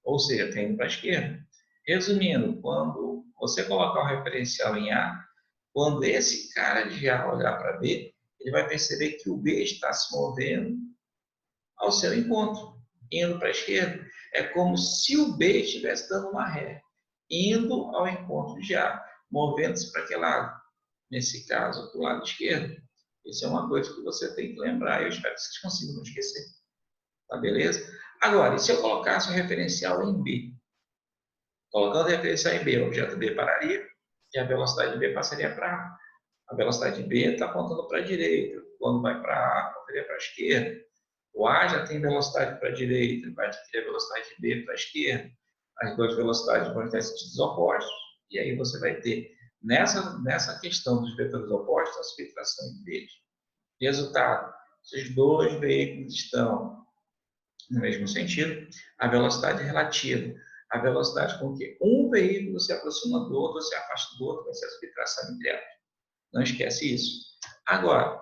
ou seja, está indo para a esquerda. Resumindo, quando você colocar o referencial em A, quando esse cara de A olhar para B, ele vai perceber que o B está se movendo ao seu encontro, indo para a esquerda. É como se o B estivesse dando uma ré, indo ao encontro de A, movendo-se para aquele lado. Nesse caso, para o lado esquerdo. Isso é uma coisa que você tem que lembrar e eu espero que vocês consigam não esquecer. Tá beleza? Agora, e se eu colocasse o referencial em B? Colocando o referencial em B, o objeto B pararia e a velocidade de B passaria para A. A velocidade de B está apontando para a direita. Quando vai para A, apontaria para a esquerda. O A já tem velocidade para a direita, vai adquirir a velocidade de B para a esquerda. As duas velocidades vão estar em sentidos opostos. E aí você vai ter, nessa questão dos vetores opostos, a subtração entre eles. Resultado, se os dois veículos estão no mesmo sentido, a velocidade relativa, a velocidade com que um veículo se aproxima do outro ou se afasta do outro, vai ser a subtração entre elas. Não esquece isso. Agora,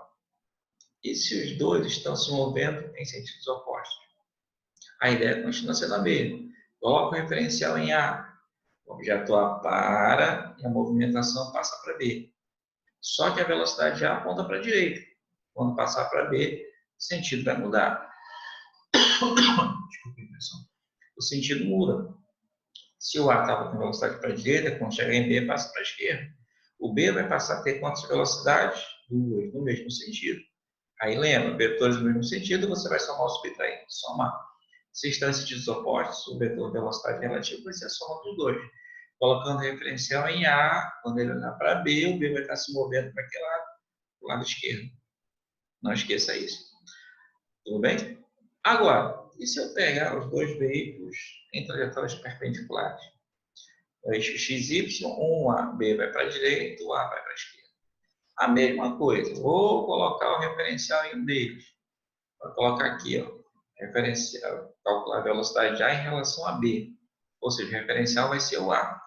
e se os dois estão se movendo em sentidos opostos? A ideia continua sendo a mesma. Coloca o referencial em A. O objeto A para e a movimentação passa para B. Só que a velocidade de A aponta para a direita. Quando passar para B, o sentido vai mudar. Desculpa, impressão. O sentido muda. Se o A estava com velocidade para a direita, quando chegar em B, passa para a esquerda. O B vai passar a ter quantas velocidades? Duas, no mesmo sentido. Aí lembra, vetores no mesmo sentido, você vai somar o subtraindo, somar. Se estão em sentidos opostos, o vetor velocidade relativa vai ser a soma dos dois. colocando referencial em A, quando ele olhar para B, o B vai estar se movendo para aquele lado, para o lado esquerdo. Não esqueça isso. Tudo bem? Agora, e se eu pegar os dois veículos em trajetórias perpendiculares? O eixo XY, B vai para a direita, o A vai para a esquerda. A mesma coisa, vou colocar o referencial em um deles. Vou colocar aqui, ó, referencial, calcular a velocidade de A em relação a B. Ou seja, o referencial vai ser o A.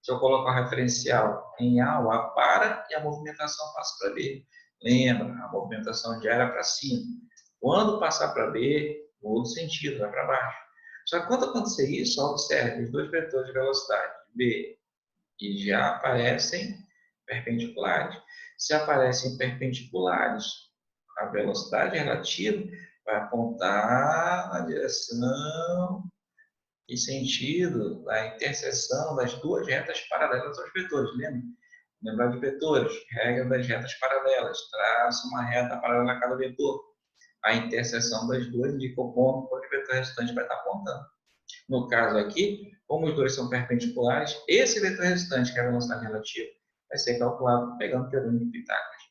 Se eu colocar o referencial em A, o A para e a movimentação passa para B. Lembra, a movimentação de A era para cima. Quando passar para B, muda o sentido, vai para baixo. Só que quando acontecer isso, observe que os dois vetores de velocidade, B e de A, aparecem perpendiculares. Se aparecem perpendiculares, a velocidade relativa vai apontar na direção e sentido da interseção das duas retas paralelas aos vetores. Lembrar de vetores, regra das retas paralelas. Traça uma reta paralela a cada vetor. A interseção das duas indica o ponto onde o vetor restante vai estar apontando. No caso aqui, como os dois são perpendiculares, esse vetor restante, que é a velocidade relativa, vai ser calculado pegando o teorema de Pitágoras.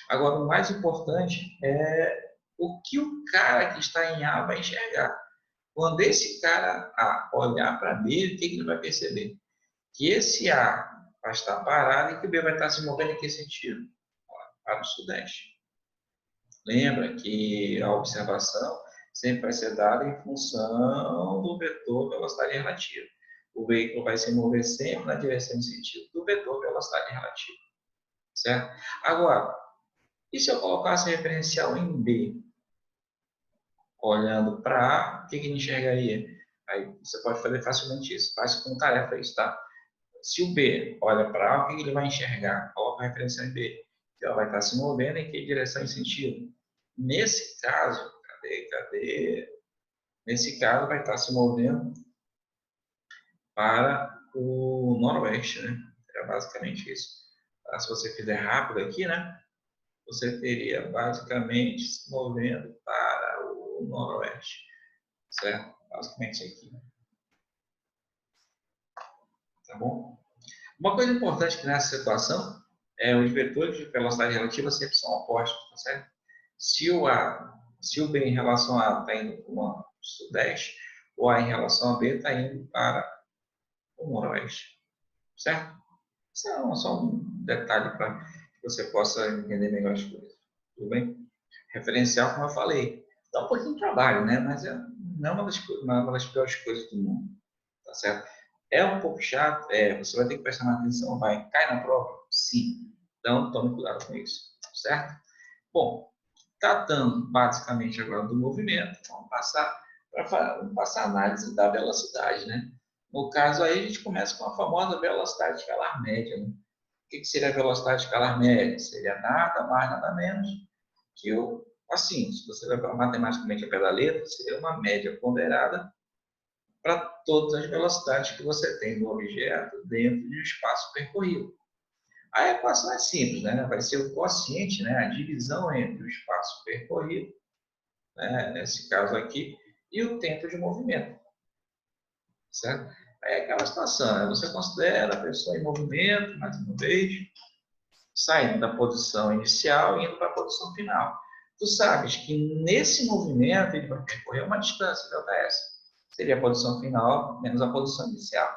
Agora, o mais importante é o que o cara que está em A vai enxergar. Quando esse cara A olhar para B, o que ele vai perceber? Que esse A vai estar parado e que o B vai estar se movendo em que sentido? Para o sudeste. Lembra que a observação sempre vai ser dada em função do vetor velocidade relativa. O veículo vai se mover sempre na direção e sentido do vetor velocidade relativa. Certo? Agora, e se eu colocasse referencial em B? Olhando para A, o que ele enxergaria? Aí você pode fazer facilmente isso. Faz com tarefa isso, tá? Se o B olha para A, o que ele vai enxergar? Coloca a referência em B. Ela vai estar se movendo em que direção e sentido? Nesse caso, cadê? Nesse caso, vai estar se movendo para o noroeste, né? É basicamente isso. Se você fizer rápido aqui, né? Você teria basicamente se movendo para o noroeste, certo? Basicamente aqui, tá bom? Uma coisa importante nessa situação é os vetores de velocidade relativa sempre são opostos, tá certo? Se o B em relação a A está indo para o sudeste, o A em relação a B está indo para o noroeste, certo? Isso é só um detalhe para que você possa entender melhor as coisas, tudo bem? Referencial, como eu falei, dá um pouquinho de trabalho, né? Mas não é uma das piores coisas do mundo, tá certo? É um pouco chato, você vai ter que prestar mais atenção, cai na prova? Sim. Então, tome cuidado com isso, certo? Bom, tratando basicamente agora do movimento, vamos passar a análise da velocidade, né? No caso aí, a gente começa com a famosa velocidade escalar média, né? O que seria a velocidade escalar média? Seria nada mais, nada menos que assim, se você levar matematicamente a pé da letra, seria uma média ponderada para todas as velocidades que você tem no objeto dentro de um espaço percorrido. A equação é simples, né? Vai ser o quociente, né? A divisão entre o espaço percorrido, né? Nesse caso aqui, e o tempo de movimento, certo? Aí é aquela situação, né? Você considera a pessoa em movimento, mais uma vez, saindo da posição inicial e indo para a posição final. Tu sabes que nesse movimento ele vai percorrer uma distância, ΔS. Seria a posição final menos a posição inicial.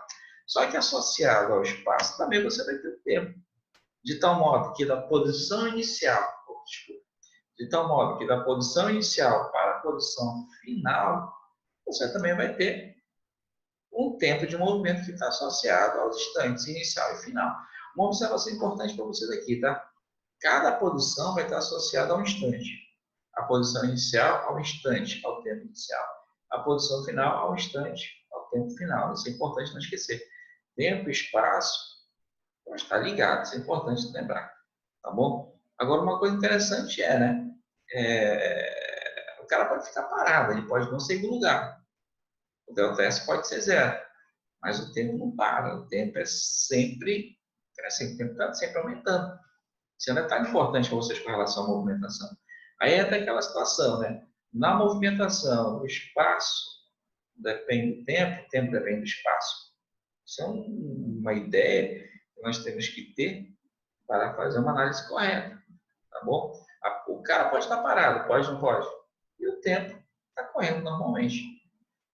Só que associado ao espaço, também você vai ter tempo. De tal modo que da posição inicial, de tal modo que da posição inicial para a posição final, você também vai ter um tempo de movimento que está associado aos instantes inicial e final. Uma observação importante para vocês aqui, tá? Cada posição vai estar associada a um instante. A posição inicial ao instante, ao tempo inicial. A posição final ao instante, ao tempo final. Isso é importante não esquecer. Tempo e espaço vão estar ligados. Isso é importante lembrar. Tá bom? Agora, uma coisa interessante né? O cara pode ficar parado, ele pode não sair do lugar. O ΔS pode ser zero, mas o tempo não para. O tempo é sempre crescendo, o tempo está sempre aumentando. Isso é um detalhe importante para vocês com relação à movimentação. Aí entra aquela situação, né? Na movimentação, o espaço depende do tempo, o tempo depende do espaço. Isso é um uma ideia que nós temos que ter para fazer uma análise correta, tá bom? O cara pode estar parado, pode ou não pode? E o tempo está correndo normalmente.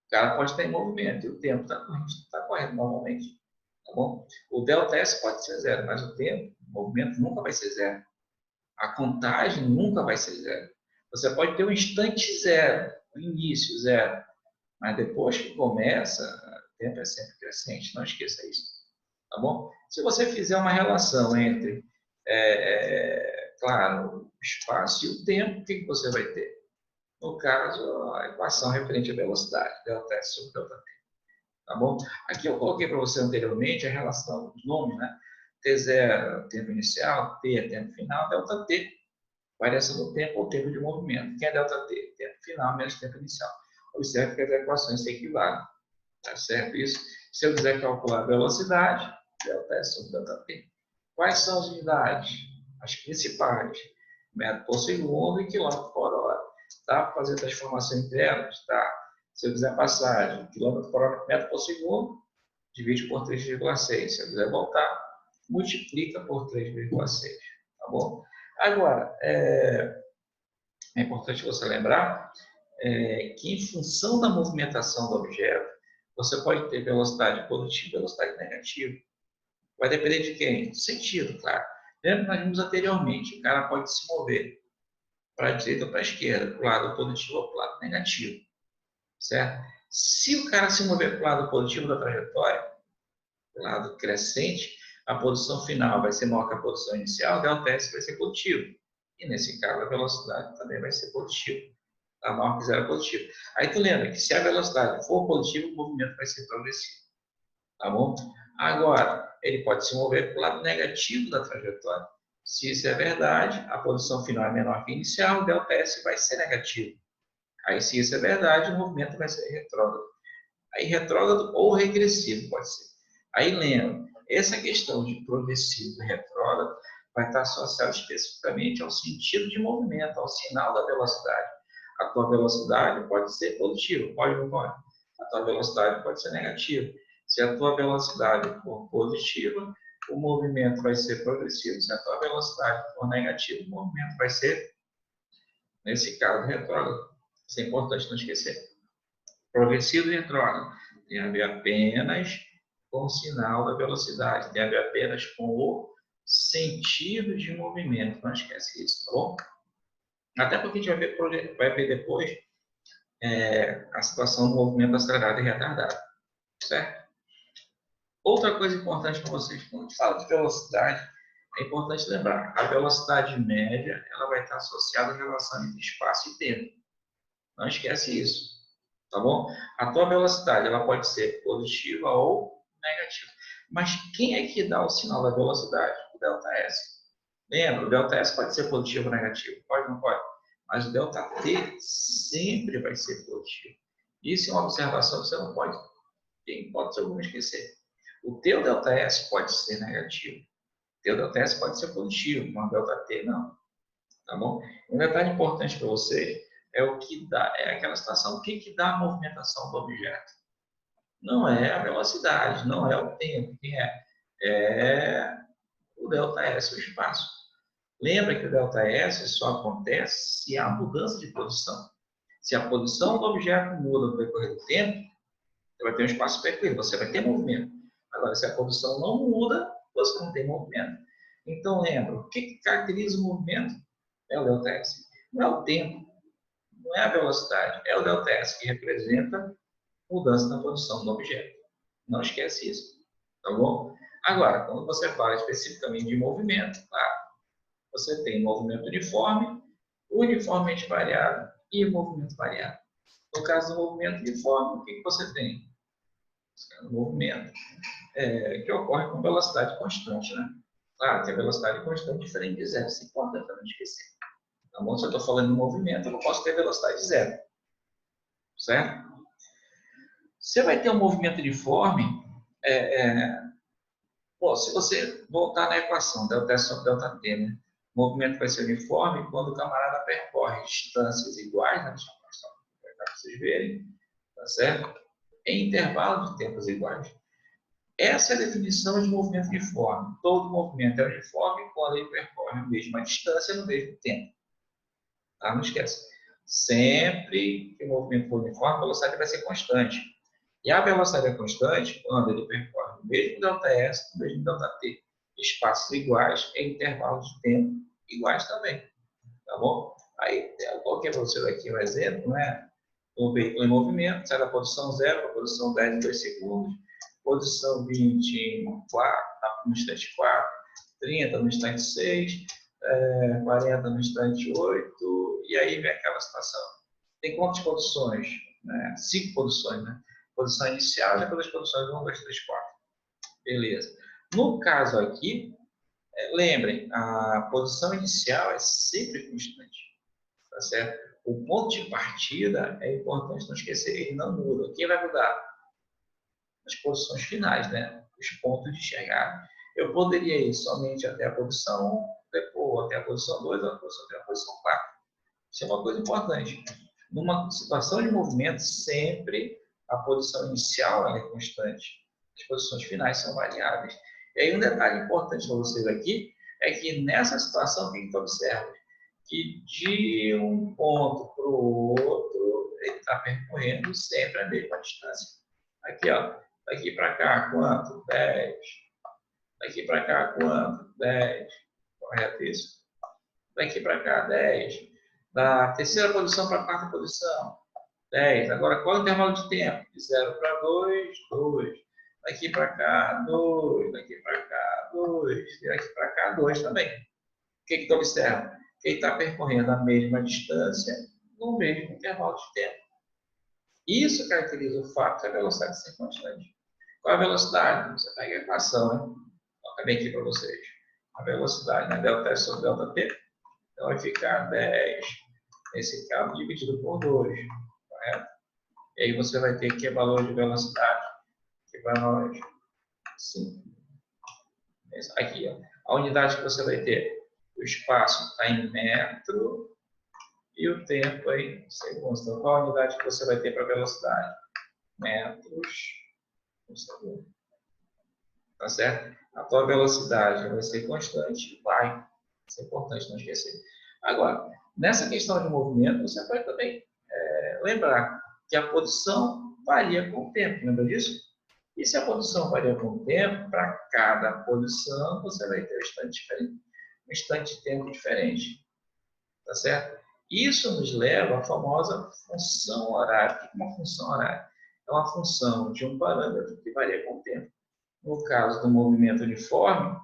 O cara pode estar em movimento e o tempo está correndo normalmente, tá bom? O delta S pode ser zero, mas o tempo, o movimento nunca vai ser zero. A contagem nunca vai ser zero. Você pode ter um instante zero, o início zero, mas depois que começa, o tempo é sempre crescente, não esqueça isso, tá bom? Se você fizer uma relação entre, claro, o espaço e o tempo, o que você vai ter? No caso, a equação referente à velocidade, delta S sobre delta T, tá bom? Aqui eu coloquei para você anteriormente a relação dos nomes, né? T0, tempo inicial, T é tempo final, delta T, variação do tempo ou tempo de movimento. Quem é delta T? Tempo final menos tempo inicial. Observe que as equações se equivalem, tá certo isso? Se eu quiser calcular a velocidade, delta S sobre delta T. Quais são as unidades? As principais, metro por segundo e quilômetro por hora. Dá para fazer transformação entre elas? Tá. Se eu quiser passagem, quilômetro por hora, metro por segundo, divide por 3,6. Se eu quiser voltar, multiplica por 3,6. Tá bom? Agora, é importante você lembrar que, em função da movimentação do objeto, você pode ter velocidade positiva e velocidade negativa. Vai depender de quem? Do sentido, claro. Lembra que nós vimos anteriormente, o cara pode se mover para a direita ou para a esquerda, para o lado positivo ou para o lado negativo, certo? Se o cara se mover para o lado positivo da trajetória, para o lado crescente, a posição final vai ser maior que a posição inicial, o delta S vai ser positivo. E nesse caso, a velocidade também vai ser positiva. A maior que zero é positivo. Aí tu lembra que se a velocidade for positiva, o movimento vai ser progressivo. Tá bom? Agora, ele pode se mover para o lado negativo da trajetória. Se isso é verdade, a posição final é menor que a inicial, o delta S vai ser negativo. Aí, se isso é verdade, o movimento vai ser retrógrado. Aí, retrógrado ou regressivo, pode ser. Aí, lembra, essa questão de progressivo e retrógrado vai estar associada especificamente ao sentido de movimento, ao sinal da velocidade. A tua velocidade pode ser positiva, pode ou não pode? A tua velocidade pode ser negativa. Se a tua velocidade for positiva, o movimento vai ser progressivo. Se a tua velocidade for negativa, o movimento vai ser, nesse caso, retrógrado. Isso é importante não esquecer. Progressivo e retrógrado tem a ver apenas com o sinal da velocidade, tem a ver apenas com o sentido de movimento. Não esquece isso, tá bom? Até porque a gente vai ver depois a situação do movimento acelerado e retardado, certo? Outra coisa importante para vocês, quando a gente fala de velocidade, é importante lembrar, a velocidade média ela vai estar associada à relação entre espaço e tempo. Não esquece isso, tá bom? A tua velocidade ela pode ser positiva ou negativa. Mas quem é que dá o sinal da velocidade? O delta S. Lembra, o delta S pode ser positivo ou negativo? Pode ou não pode? Mas o delta T sempre vai ser positivo. Isso é uma observação que você não pode, em hipótese alguma, esquecer. O teu delta S pode ser negativo. O teu delta S pode ser positivo, mas o delta T não. Tá bom? Um detalhe importante para você é o que dá, é aquela situação, o que dá a movimentação do objeto. Não é a velocidade, não é o tempo, quem é? É o delta S, o espaço. Lembra que o delta S só acontece se há mudança de posição. Se a posição do objeto muda no decorrer do tempo, você vai ter um espaço percorrido, você vai ter movimento. Agora, se a posição não muda, você não tem movimento. Então, lembra, o que caracteriza o movimento? É o delta S. Não é o tempo, não é a velocidade, é o delta S que representa mudança na posição do objeto. Não esquece isso, tá bom? Agora, quando você fala especificamente de movimento, claro, você tem movimento uniforme, uniformemente variável e movimento variável. No caso do movimento uniforme, o que você tem? Um movimento que ocorre com velocidade constante, né? Claro que a velocidade constante é diferente de zero, isso é importante para não esquecer. Tá bom? Se eu estou falando de movimento, eu não posso ter velocidade zero, certo? Você vai ter um movimento uniforme, se você voltar na equação, delta S sobre delta T, né? O movimento vai ser uniforme quando o camarada percorre distâncias iguais, né? Deixa eu mostrar para vocês verem, tá certo? Em intervalos de tempos iguais. Essa é a definição de movimento uniforme. Todo movimento é uniforme quando ele percorre a mesma distância no mesmo tempo. Tá? Não esquece. Sempre que o movimento for uniforme, a velocidade vai ser constante. E a velocidade é constante quando ele percorre o mesmo ΔS com o mesmo ΔT. Espaços iguais em intervalos de tempo iguais também. Tá bom? Aí, eu coloquei para você aqui um exemplo, né? O veículo em movimento, sai da posição 0 para a posição 10 em 2 segundos, posição 20 em 4, no instante 4, 30 no instante 6, 40 no instante 8, e aí vem aquela situação. Tem quantas posições? 5 posições, né? Posição inicial e depois as posições 1, 2, 3, 4. Beleza. No caso aqui, lembrem, a posição inicial é sempre constante, tá certo? O ponto de partida é importante não esquecer, ele não muda. Quem vai mudar? As posições finais, né? Os pontos de chegada. Eu poderia ir somente até a posição 1, depois até a posição 2, até a posição 4. Isso é uma coisa importante. Numa situação de movimento, sempre a posição inicial é constante. As posições finais são variáveis. E aí um detalhe importante para vocês aqui é que nessa situação, o que tu observa? Que de um ponto para o outro, ele está percorrendo sempre a mesma distância. Aqui, ó, daqui para cá, quanto? 10. Daqui para cá, quanto? 10. Correto isso? Daqui para cá, 10. Da terceira posição para a quarta posição, 10. Agora, qual é o intervalo de tempo? De 0 para 2, 2. Daqui para cá, 2. Daqui para cá, 2. Daqui para cá, 2 também. O que tu observa? Que ele está percorrendo a mesma distância no mesmo intervalo de tempo. Isso caracteriza o fato de a velocidade ser constante. Qual é a velocidade? Você pega a equação, né? Eu acabei aqui para vocês. A velocidade, né? Delta S sobre delta T. Então vai ficar 10 nesse caso dividido por 2. Correto? E aí você vai ter que o valor de velocidade. Aqui para nós. 5. Aqui, ó. A unidade que você vai ter. O espaço está em metro e o tempo em segundos. Então, qual a unidade que você vai ter para velocidade? Metros por segundo. Tá certo? A tua velocidade vai ser constante, vai. Isso é importante não esquecer. Agora, nessa questão de movimento, você pode também lembrar que a posição varia com o tempo. Lembra disso? E se a posição varia com o tempo, para cada posição você vai ter um instante diferente, um instante de tempo diferente. Tá certo? Isso nos leva à famosa função horária. O que é uma função horária? É uma função de um parâmetro que varia com o tempo. No caso do movimento uniforme,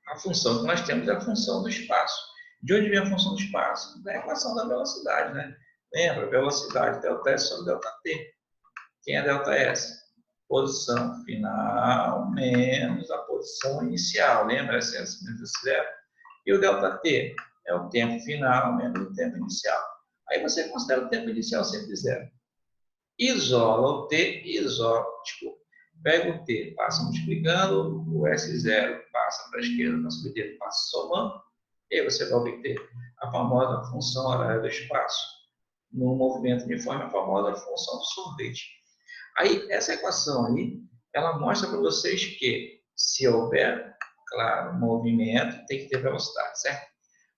a função que nós temos é a função do espaço. De onde vem a função do espaço? Da equação da velocidade, né? Lembra? Velocidade ΔS sobre ΔT. Quem é ΔS? Posição final menos a posição inicial. Lembra? Essa menos zero. E o ΔT é o tempo final menos o tempo inicial. Aí você considera o tempo inicial sempre zero. Isola o T, pega o T, passa multiplicando, o S0 passa para a esquerda, passa para a direita, passa somando, e aí você vai obter a famosa função horária do espaço. No movimento uniforme, a famosa função do sorvete. Aí, essa equação aí, ela mostra para vocês que, se houver, claro, movimento, tem que ter velocidade, certo?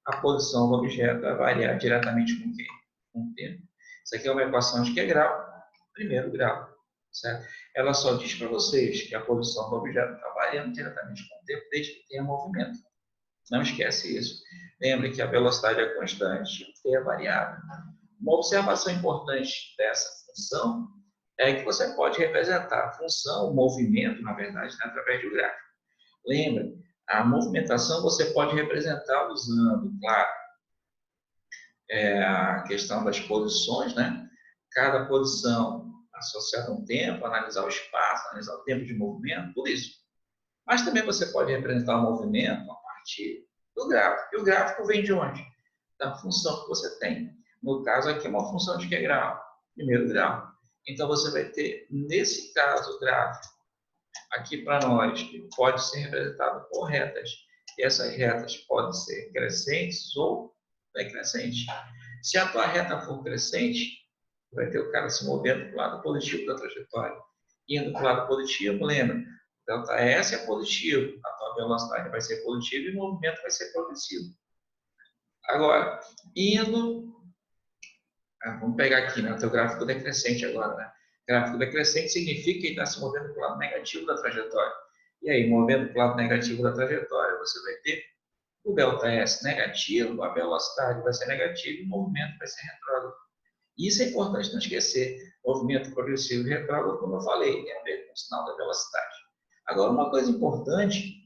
A posição do objeto vai variar diretamente com o quê? Com o tempo. Isso aqui é uma equação de que grau? Primeiro grau, certo? Ela só diz para vocês que a posição do objeto está variando diretamente com o tempo, desde que tenha movimento. Não esquece isso. Lembre que a velocidade é constante e o t é variável. Uma observação importante dessa função é que você pode representar a função, o movimento, na verdade, né, através do gráfico. Lembre, a movimentação você pode representar usando, claro, a questão das posições, né? Cada posição associada a um tempo, analisar o espaço, analisar o tempo de movimento, tudo isso. Mas também você pode representar o movimento a partir do gráfico. E o gráfico vem de onde? Da função que você tem. No caso aqui é uma função de que grau? Primeiro grau. Então você vai ter, nesse caso, o gráfico aqui para nós, que pode ser representado por retas. E essas retas podem ser crescentes ou decrescentes. Se a tua reta for crescente, vai ter o cara se movendo para o lado positivo da trajetória. indo para o lado positivo, lembra? ΔS é positivo, a tua velocidade vai ser positiva e o movimento vai ser progressivo. Agora, vamos pegar aqui, né, o teu gráfico decrescente agora, né? Gráfico decrescente significa que ele está se movendo para o lado negativo da trajetória. E aí, movendo para o lado negativo da trajetória, você vai ter o ΔS negativo, a velocidade vai ser negativa e o movimento vai ser retrógrado. Isso é importante não esquecer. Movimento progressivo e retrógrado, como eu falei, tem a ver com o sinal da velocidade. Agora, uma coisa importante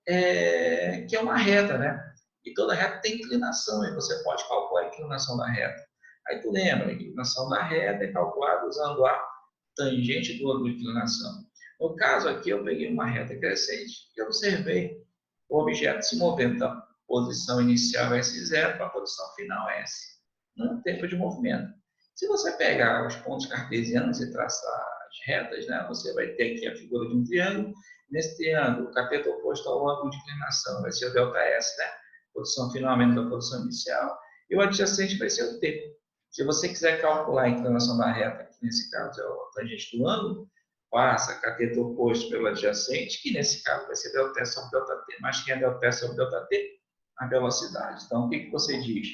é que é uma reta, né? E toda reta tem inclinação, e você pode calcular a inclinação da reta. Aí tu lembra, a inclinação da reta é calculada usando a tangente do ângulo de inclinação. No caso aqui, eu peguei uma reta crescente e observei o objeto se movendo da posição inicial S0 para a posição final S, no tempo de movimento. Se você pegar os pontos cartesianos e traçar as retas, né, você vai ter aqui a figura de um triângulo. Nesse triângulo, o cateto oposto ao ângulo de inclinação vai ser o ΔS, né? Posição final menos a posição inicial. E o adjacente vai ser o T. Se você quiser calcular a inclinação da reta, que nesse caso é o tangente do ângulo, passa cateto oposto pelo adjacente, que nesse caso vai ser ΔT sobre ΔT. Mas quem é ΔT sobre ΔT? A velocidade. Então, o que você diz?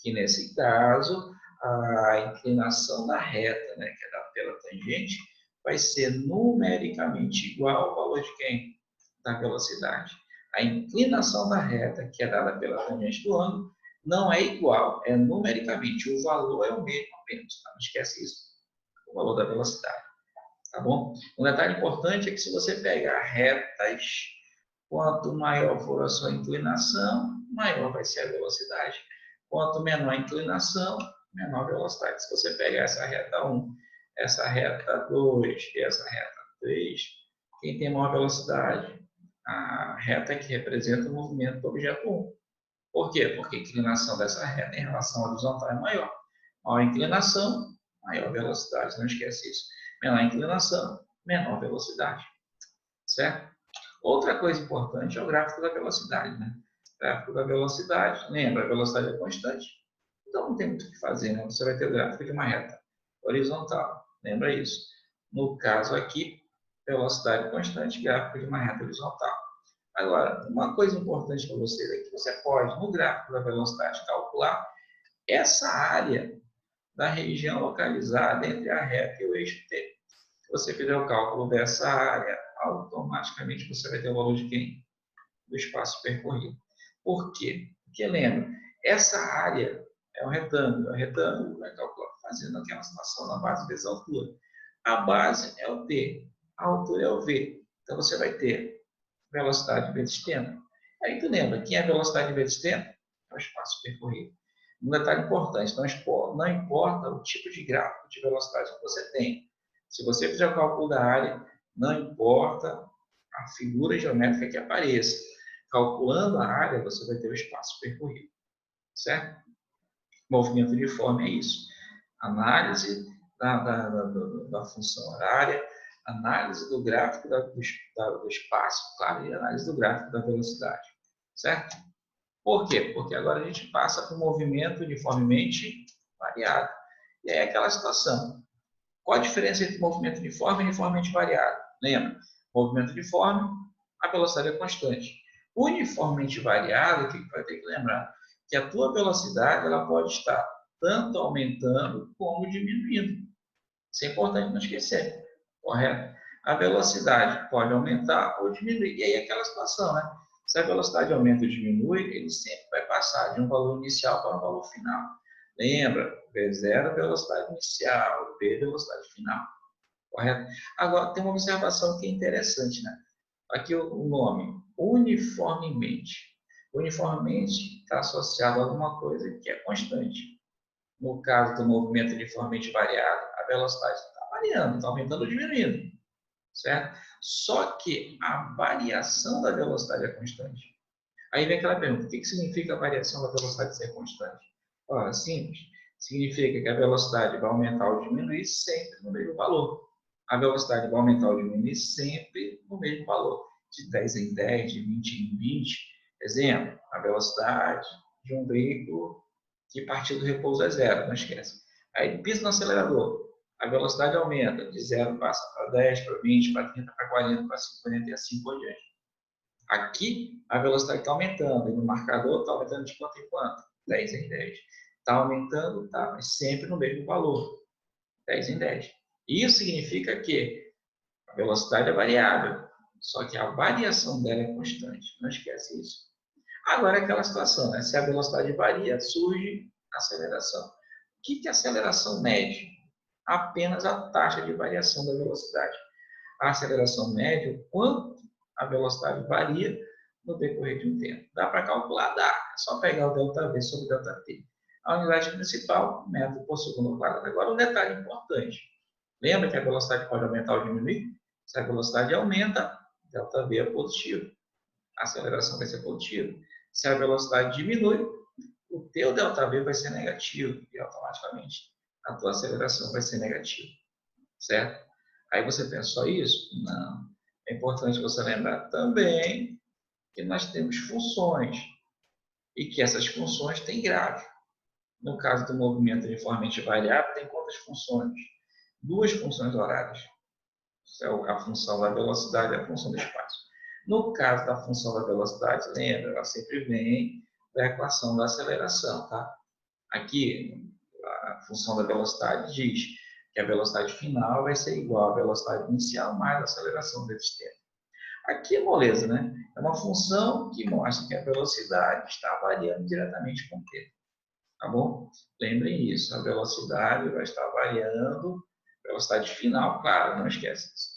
Que nesse caso, a inclinação da reta, né, que é dada pela tangente, vai ser numericamente igual ao valor de quem? Da velocidade. A inclinação da reta, que é dada pela tangente do ângulo, não é igual, é numericamente. O valor é o mesmo apenas, tá? Não esquece isso. O valor da velocidade. Tá bom? Um detalhe importante é que se você pegar retas, quanto maior for a sua inclinação, maior vai ser a velocidade. Quanto menor a inclinação, menor a velocidade. Se você pegar essa reta 1, essa reta 2 e essa reta 3, quem tem maior velocidade? A reta que representa o movimento do objeto 1. Por quê? Porque a inclinação dessa reta em relação à horizontal é maior. Maior inclinação, maior velocidade. Não esquece isso. Menor inclinação, menor velocidade. Certo? Outra coisa importante é o gráfico da velocidade, né? O gráfico da velocidade, lembra, a velocidade é constante, então não tem muito o que fazer, né? Você vai ter o gráfico de uma reta horizontal, lembra isso. No caso aqui, velocidade constante, gráfico de uma reta horizontal. Agora, uma coisa importante para vocês é que você pode, no gráfico da velocidade, calcular essa área da região localizada entre a reta e o eixo T. Se você fizer o cálculo dessa área, automaticamente você vai ter o valor de quem? Do espaço percorrido. Por quê? Porque lembra, essa área é um retângulo. O retângulo vai calcular fazendo aquela situação na base vezes a altura. A base é o T, a altura é o V. Então você vai ter velocidade vezes tempo. Aí tu lembra, quem é velocidade vezes tempo? É o espaço percorrido. Um detalhe importante, não importa o tipo de gráfico de velocidade que você tem. Se você fizer o cálculo da área, não importa a figura geométrica que apareça. Calculando a área, você vai ter o espaço percorrido. Certo? Movimento uniforme é isso. Análise da função horária, análise do gráfico do espaço, claro, e análise do gráfico da velocidade. Certo? Por quê? Porque agora a gente passa para o movimento uniformemente variado. E aí é aquela situação. Qual a diferença entre movimento uniforme e uniformemente variado? Lembra? Movimento uniforme, a velocidade é constante. Uniformemente variado, o que vai ter que lembrar? Que a tua velocidade ela pode estar tanto aumentando como diminuindo. Isso é importante não esquecer, correto? A velocidade pode aumentar ou diminuir. E aí é aquela situação, né? Se a velocidade aumenta ou diminui, ele sempre vai passar de um valor inicial para um valor final. Lembra? V0 é velocidade inicial, V é velocidade final. Correto? Agora, tem uma observação que é interessante, né? Aqui o nome, uniformemente. Uniformemente está associado a alguma coisa que é constante. No caso do movimento uniformemente variado, a velocidade está variando, está aumentando ou diminuindo, certo? Só que a variação da velocidade é constante. Aí vem aquela pergunta, o que significa a variação da velocidade ser constante? Ora, simples. Significa que a velocidade vai aumentar ou diminuir sempre no mesmo valor. A velocidade vai aumentar ou diminuir sempre no mesmo valor. De 10 em 10, de 20 em 20. Exemplo, a velocidade de um veículo que partir do repouso é zero, não esquece. Aí pisa no acelerador. a velocidade aumenta, de 0 passa para 10, para 20, para 30, para 40, para 50 e assim por diante. Aqui, a velocidade está aumentando, e no marcador está aumentando de quanto em quanto? 10 em 10. Está aumentando, tá, mas sempre no mesmo valor, 10 em 10. Isso significa que a velocidade é variável, só que a variação dela é constante. Não esquece isso. Agora, aquela situação, né? Se a velocidade varia, surge a aceleração. O que é a aceleração mede? Apenas a taxa de variação da velocidade. A aceleração mede o quanto a velocidade varia no decorrer de um tempo. Dá para calcular? Dá. É só pegar o ΔV sobre ΔT. A unidade principal, metro por segundo ao quadrado. Agora, um detalhe importante. Lembra que a velocidade pode aumentar ou diminuir? Se a velocidade aumenta, ΔV é positivo. A aceleração vai ser positiva. Se a velocidade diminui, o teu ΔV vai ser negativo e automaticamente a tua aceleração vai ser negativa, certo? Aí você pensa só isso? Não. É importante você lembrar também que nós temos funções e que essas funções têm gráfico. No caso do movimento uniformemente variável, tem quantas funções? Duas funções horárias. A função da velocidade e a função do espaço. No caso da função da velocidade, lembra, ela sempre vem da equação da aceleração, tá? Aqui, a função da velocidade diz que a velocidade final vai ser igual à velocidade inicial mais a aceleração desse tempo. Aqui é moleza, né? É uma função que mostra que a velocidade está variando diretamente com o tempo, tá bom? Lembrem isso, a velocidade vai estar variando, velocidade final, claro, não esquece isso,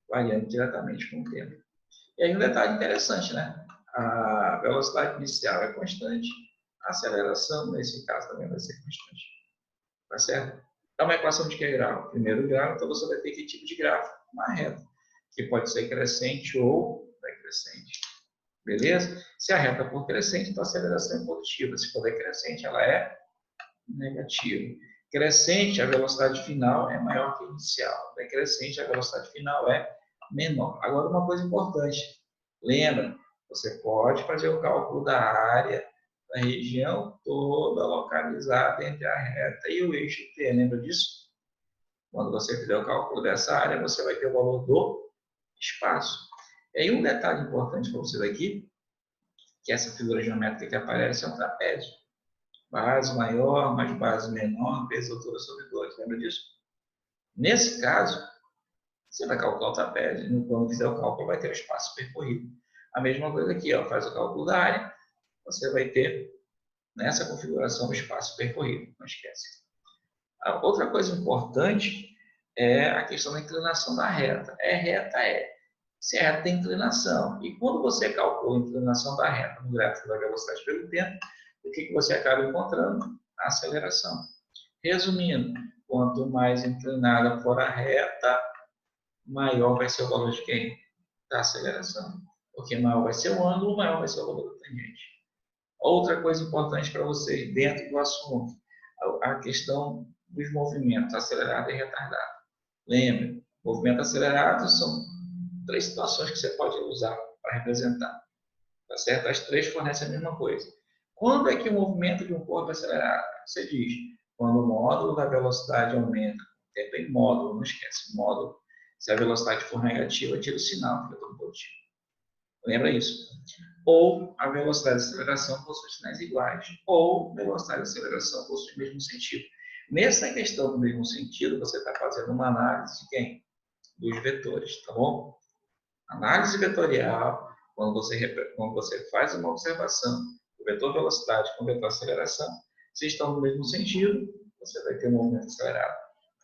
variando diretamente com o tempo. E aí um detalhe interessante, né? A velocidade inicial é constante, a aceleração, nesse caso, também vai ser constante. Tá certo? É uma equação de que grau? Primeiro grau, então você vai ter que tipo de gráfico? Uma reta, que pode ser crescente ou decrescente. Beleza? Se a reta for crescente, então a aceleração é positiva. Se for decrescente, ela é negativa. Crescente, a velocidade final é maior que a inicial. Decrescente, a velocidade final é menor. Agora, uma coisa importante. Lembra, você pode fazer o cálculo da área da região toda localizada entre a reta e o eixo T. Lembra disso? Quando você fizer o cálculo dessa área, você vai ter o valor do espaço. E aí, um detalhe importante para vocês aqui, que essa figura geométrica que aparece é um trapézio. Base maior, mais base menor, peso, altura sobre 2. Lembra disso? Nesse caso, você vai calcular o trapézio. Quando fizer o cálculo, vai ter o espaço percorrido. A mesma coisa aqui, ó, faz o cálculo da área, você vai ter nessa configuração o espaço percorrido. Não esquece. A outra coisa importante é a questão da inclinação da reta. É reta, é. Se a reta tem inclinação. E quando você calcula a inclinação da reta no gráfico da velocidade pelo tempo, o que você acaba encontrando? A aceleração. Resumindo, quanto mais inclinada for a reta, maior vai ser o valor de quem? Da aceleração. Porque maior vai ser o ângulo, maior vai ser o valor da tangente. Outra coisa importante para vocês, dentro do assunto, a questão dos movimentos acelerado e retardado. Lembre, movimento acelerado são 3 situações que você pode usar para representar. Tá certo? As 3 fornecem a mesma coisa. Quando é que o movimento de um corpo é acelerado? Você diz, quando o módulo da velocidade aumenta. Tempo em módulo, não esquece, módulo. Se a velocidade for negativa, tira o sinal, fica tudo positivo. Lembra isso? Ou a velocidade de aceleração possui sinais iguais, ou velocidade de aceleração possui o mesmo sentido. Nessa questão do mesmo sentido, você está fazendo uma análise de quem? Dos vetores, tá bom? Análise vetorial, quando você faz uma observação, o vetor velocidade com o vetor aceleração, se estão no mesmo sentido, você vai ter um movimento acelerado.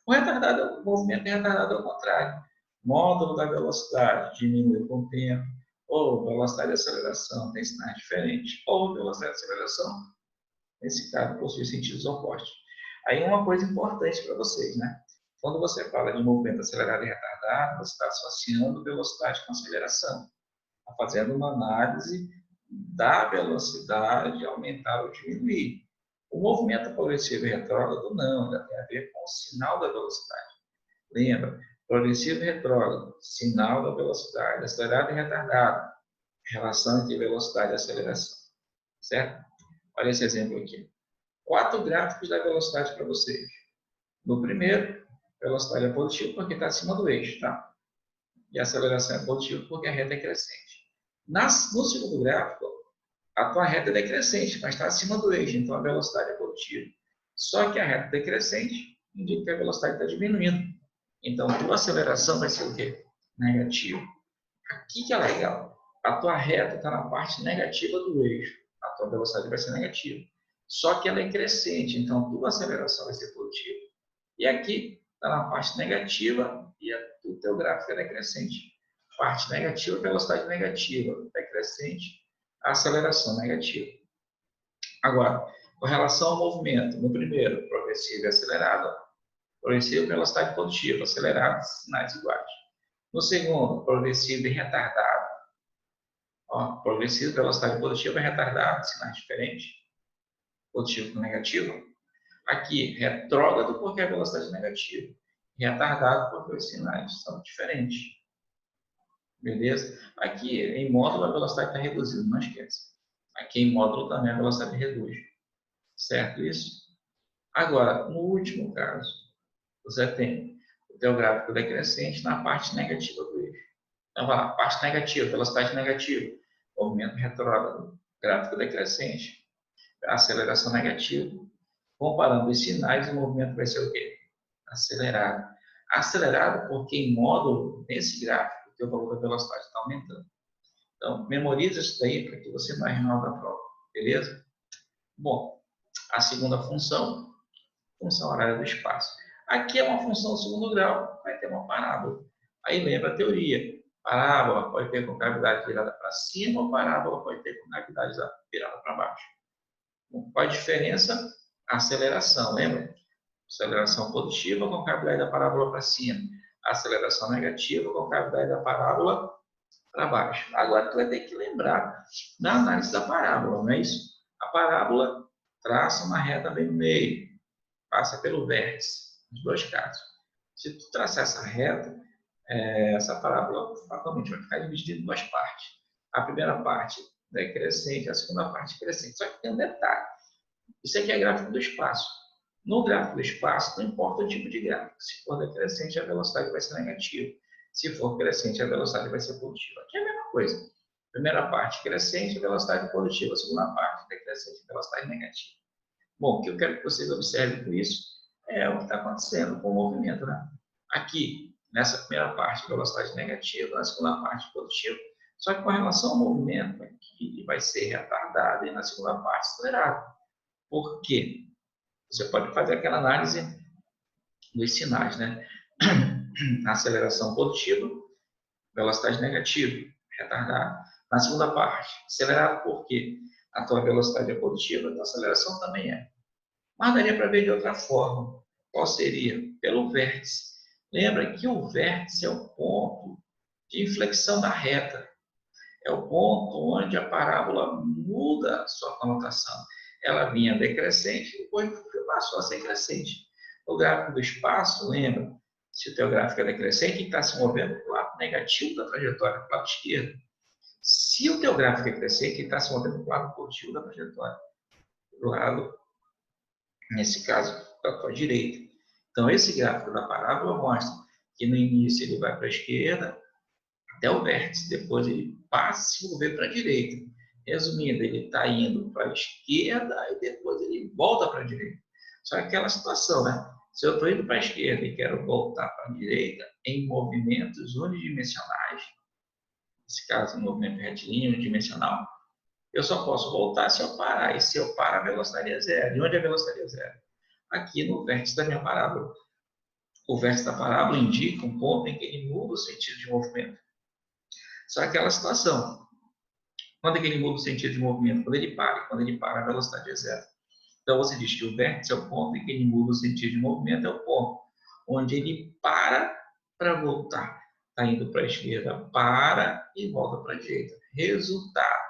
O movimento retardado é o contrário. Módulo da velocidade diminui com o tempo, ou velocidade de aceleração tem sinais diferentes, ou velocidade de aceleração, nesse caso, possui sentidos opostos. Aí uma coisa importante para vocês, né? Quando você fala de movimento acelerado e retardado, você está associando velocidade com aceleração. Está fazendo uma análise da velocidade aumentar ou diminuir. O movimento progressivo e retrógrado não, ainda tem a ver com o sinal da velocidade. Lembra? Progressivo e retrógrado, sinal da velocidade, acelerado e retardado, relação entre velocidade e aceleração. Certo? Olha esse exemplo aqui. 4 gráficos da velocidade para vocês. No primeiro, velocidade é positiva porque está acima do eixo, tá? E a aceleração é positiva porque a reta é crescente. No segundo gráfico, a tua reta é decrescente, mas está acima do eixo, então a velocidade é positiva. Só que a reta decrescente indica que a velocidade está diminuindo. Então, a tua aceleração vai ser o quê? Negativa. Aqui que é legal. A tua reta está na parte negativa do eixo. A tua velocidade vai ser negativa. Só que ela é crescente, então a tua aceleração vai ser positiva. E aqui está na parte negativa e o teu gráfico é decrescente. Parte negativa, velocidade negativa. Decrescente, aceleração negativa. Agora, com relação ao movimento, no primeiro, progressivo e acelerado, progressivo, velocidade positiva, acelerado, sinais iguais. No segundo, progressivo e retardado. Ó, progressivo, velocidade positiva e retardado, sinais diferentes. Positivo com negativo. Aqui, retrógrado porque a velocidade é negativa. Retardado porque os sinais são diferentes. Beleza? Aqui, em módulo, a velocidade está reduzida, não esqueça. Aqui, em módulo, também a velocidade reduz. Certo isso? Agora, no último caso, você tem o teu gráfico decrescente na parte negativa do eixo. Então, vai lá, parte negativa, velocidade negativa, movimento retrógrado, gráfico decrescente, aceleração negativa. Comparando os sinais, o movimento vai ser o quê? Acelerado. Acelerado porque em módulo, nesse gráfico, o teu valor da velocidade está aumentando. Então, memoriza isso daí para que você não erre na hora da prova. Beleza? Bom, a segunda função horária do espaço. Aqui é uma função segundo grau, vai ter uma parábola. Aí lembra a teoria. Parábola pode ter concavidade virada para cima ou parábola pode ter concavidade virada para baixo. Qual a diferença? A aceleração, lembra? Aceleração positiva, concavidade da parábola para cima. Aceleração negativa, concavidade da parábola para baixo. Agora, tu vai ter que lembrar da análise da parábola, não é isso? A parábola traça uma reta bem no meio, passa pelo vértice, nos dois casos. Se tu traçar essa reta, essa parábola fatalmente vai ficar dividida em duas partes. A primeira parte é crescente, a segunda parte é crescente. Só que tem um detalhe. Isso aqui é gráfico do espaço. No gráfico do espaço, não importa o tipo de gráfico. Se for decrescente, a velocidade vai ser negativa. Se for crescente, a velocidade vai ser positiva. Aqui é a mesma coisa. Primeira parte crescente, velocidade positiva. Segunda parte decrescente, velocidade negativa. Bom, o que eu quero que vocês observem com isso é o que está acontecendo com o movimento, né? Aqui, nessa primeira parte, velocidade negativa, na segunda parte, positiva. Só que com relação ao movimento, aqui vai ser retardado e na segunda parte, acelerado. Por quê? Você pode fazer aquela análise dos sinais, né? Aceleração positiva, velocidade negativa, retardado. Na segunda parte, acelerado por quê? A tua velocidade é positiva, a tua aceleração também é. Mas daria para ver de outra forma. Qual seria? Pelo vértice. Lembra que o vértice é o ponto de inflexão da reta. É o ponto onde a parábola muda a sua conotação. Ela vinha decrescente, depois passou a ser crescente. O gráfico do espaço, lembra? Se o teu gráfico é decrescente, ele está se movendo para o lado negativo da trajetória, para o lado esquerdo. Se o teu gráfico é crescente, ele está se movendo para o lado positivo da trajetória, para o lado, nesse caso, da tua direita. Então, esse gráfico da parábola mostra que no início ele vai para a esquerda, até o vértice, depois ele passa a se mover para a direita. Resumindo, ele está indo para a esquerda e depois ele volta para a direita. Só aquela situação, né? Se eu estou indo para a esquerda e quero voltar para a direita, em movimentos unidimensionais, nesse caso, movimento retilíneo unidimensional, eu só posso voltar se eu parar. E se eu parar, a velocidade é zero. E onde a velocidade é zero? Aqui no vértice da minha parábola. O vértice da parábola indica um ponto em que ele muda o sentido de movimento. Só aquela situação. Quando é que ele muda o sentido de movimento? Quando ele para. Quando ele para, a velocidade é zero. Então, você diz que o vértice é o ponto em que ele muda o sentido de movimento, é o ponto onde ele para voltar. Está indo para a esquerda, para e volta para a direita. Resultado.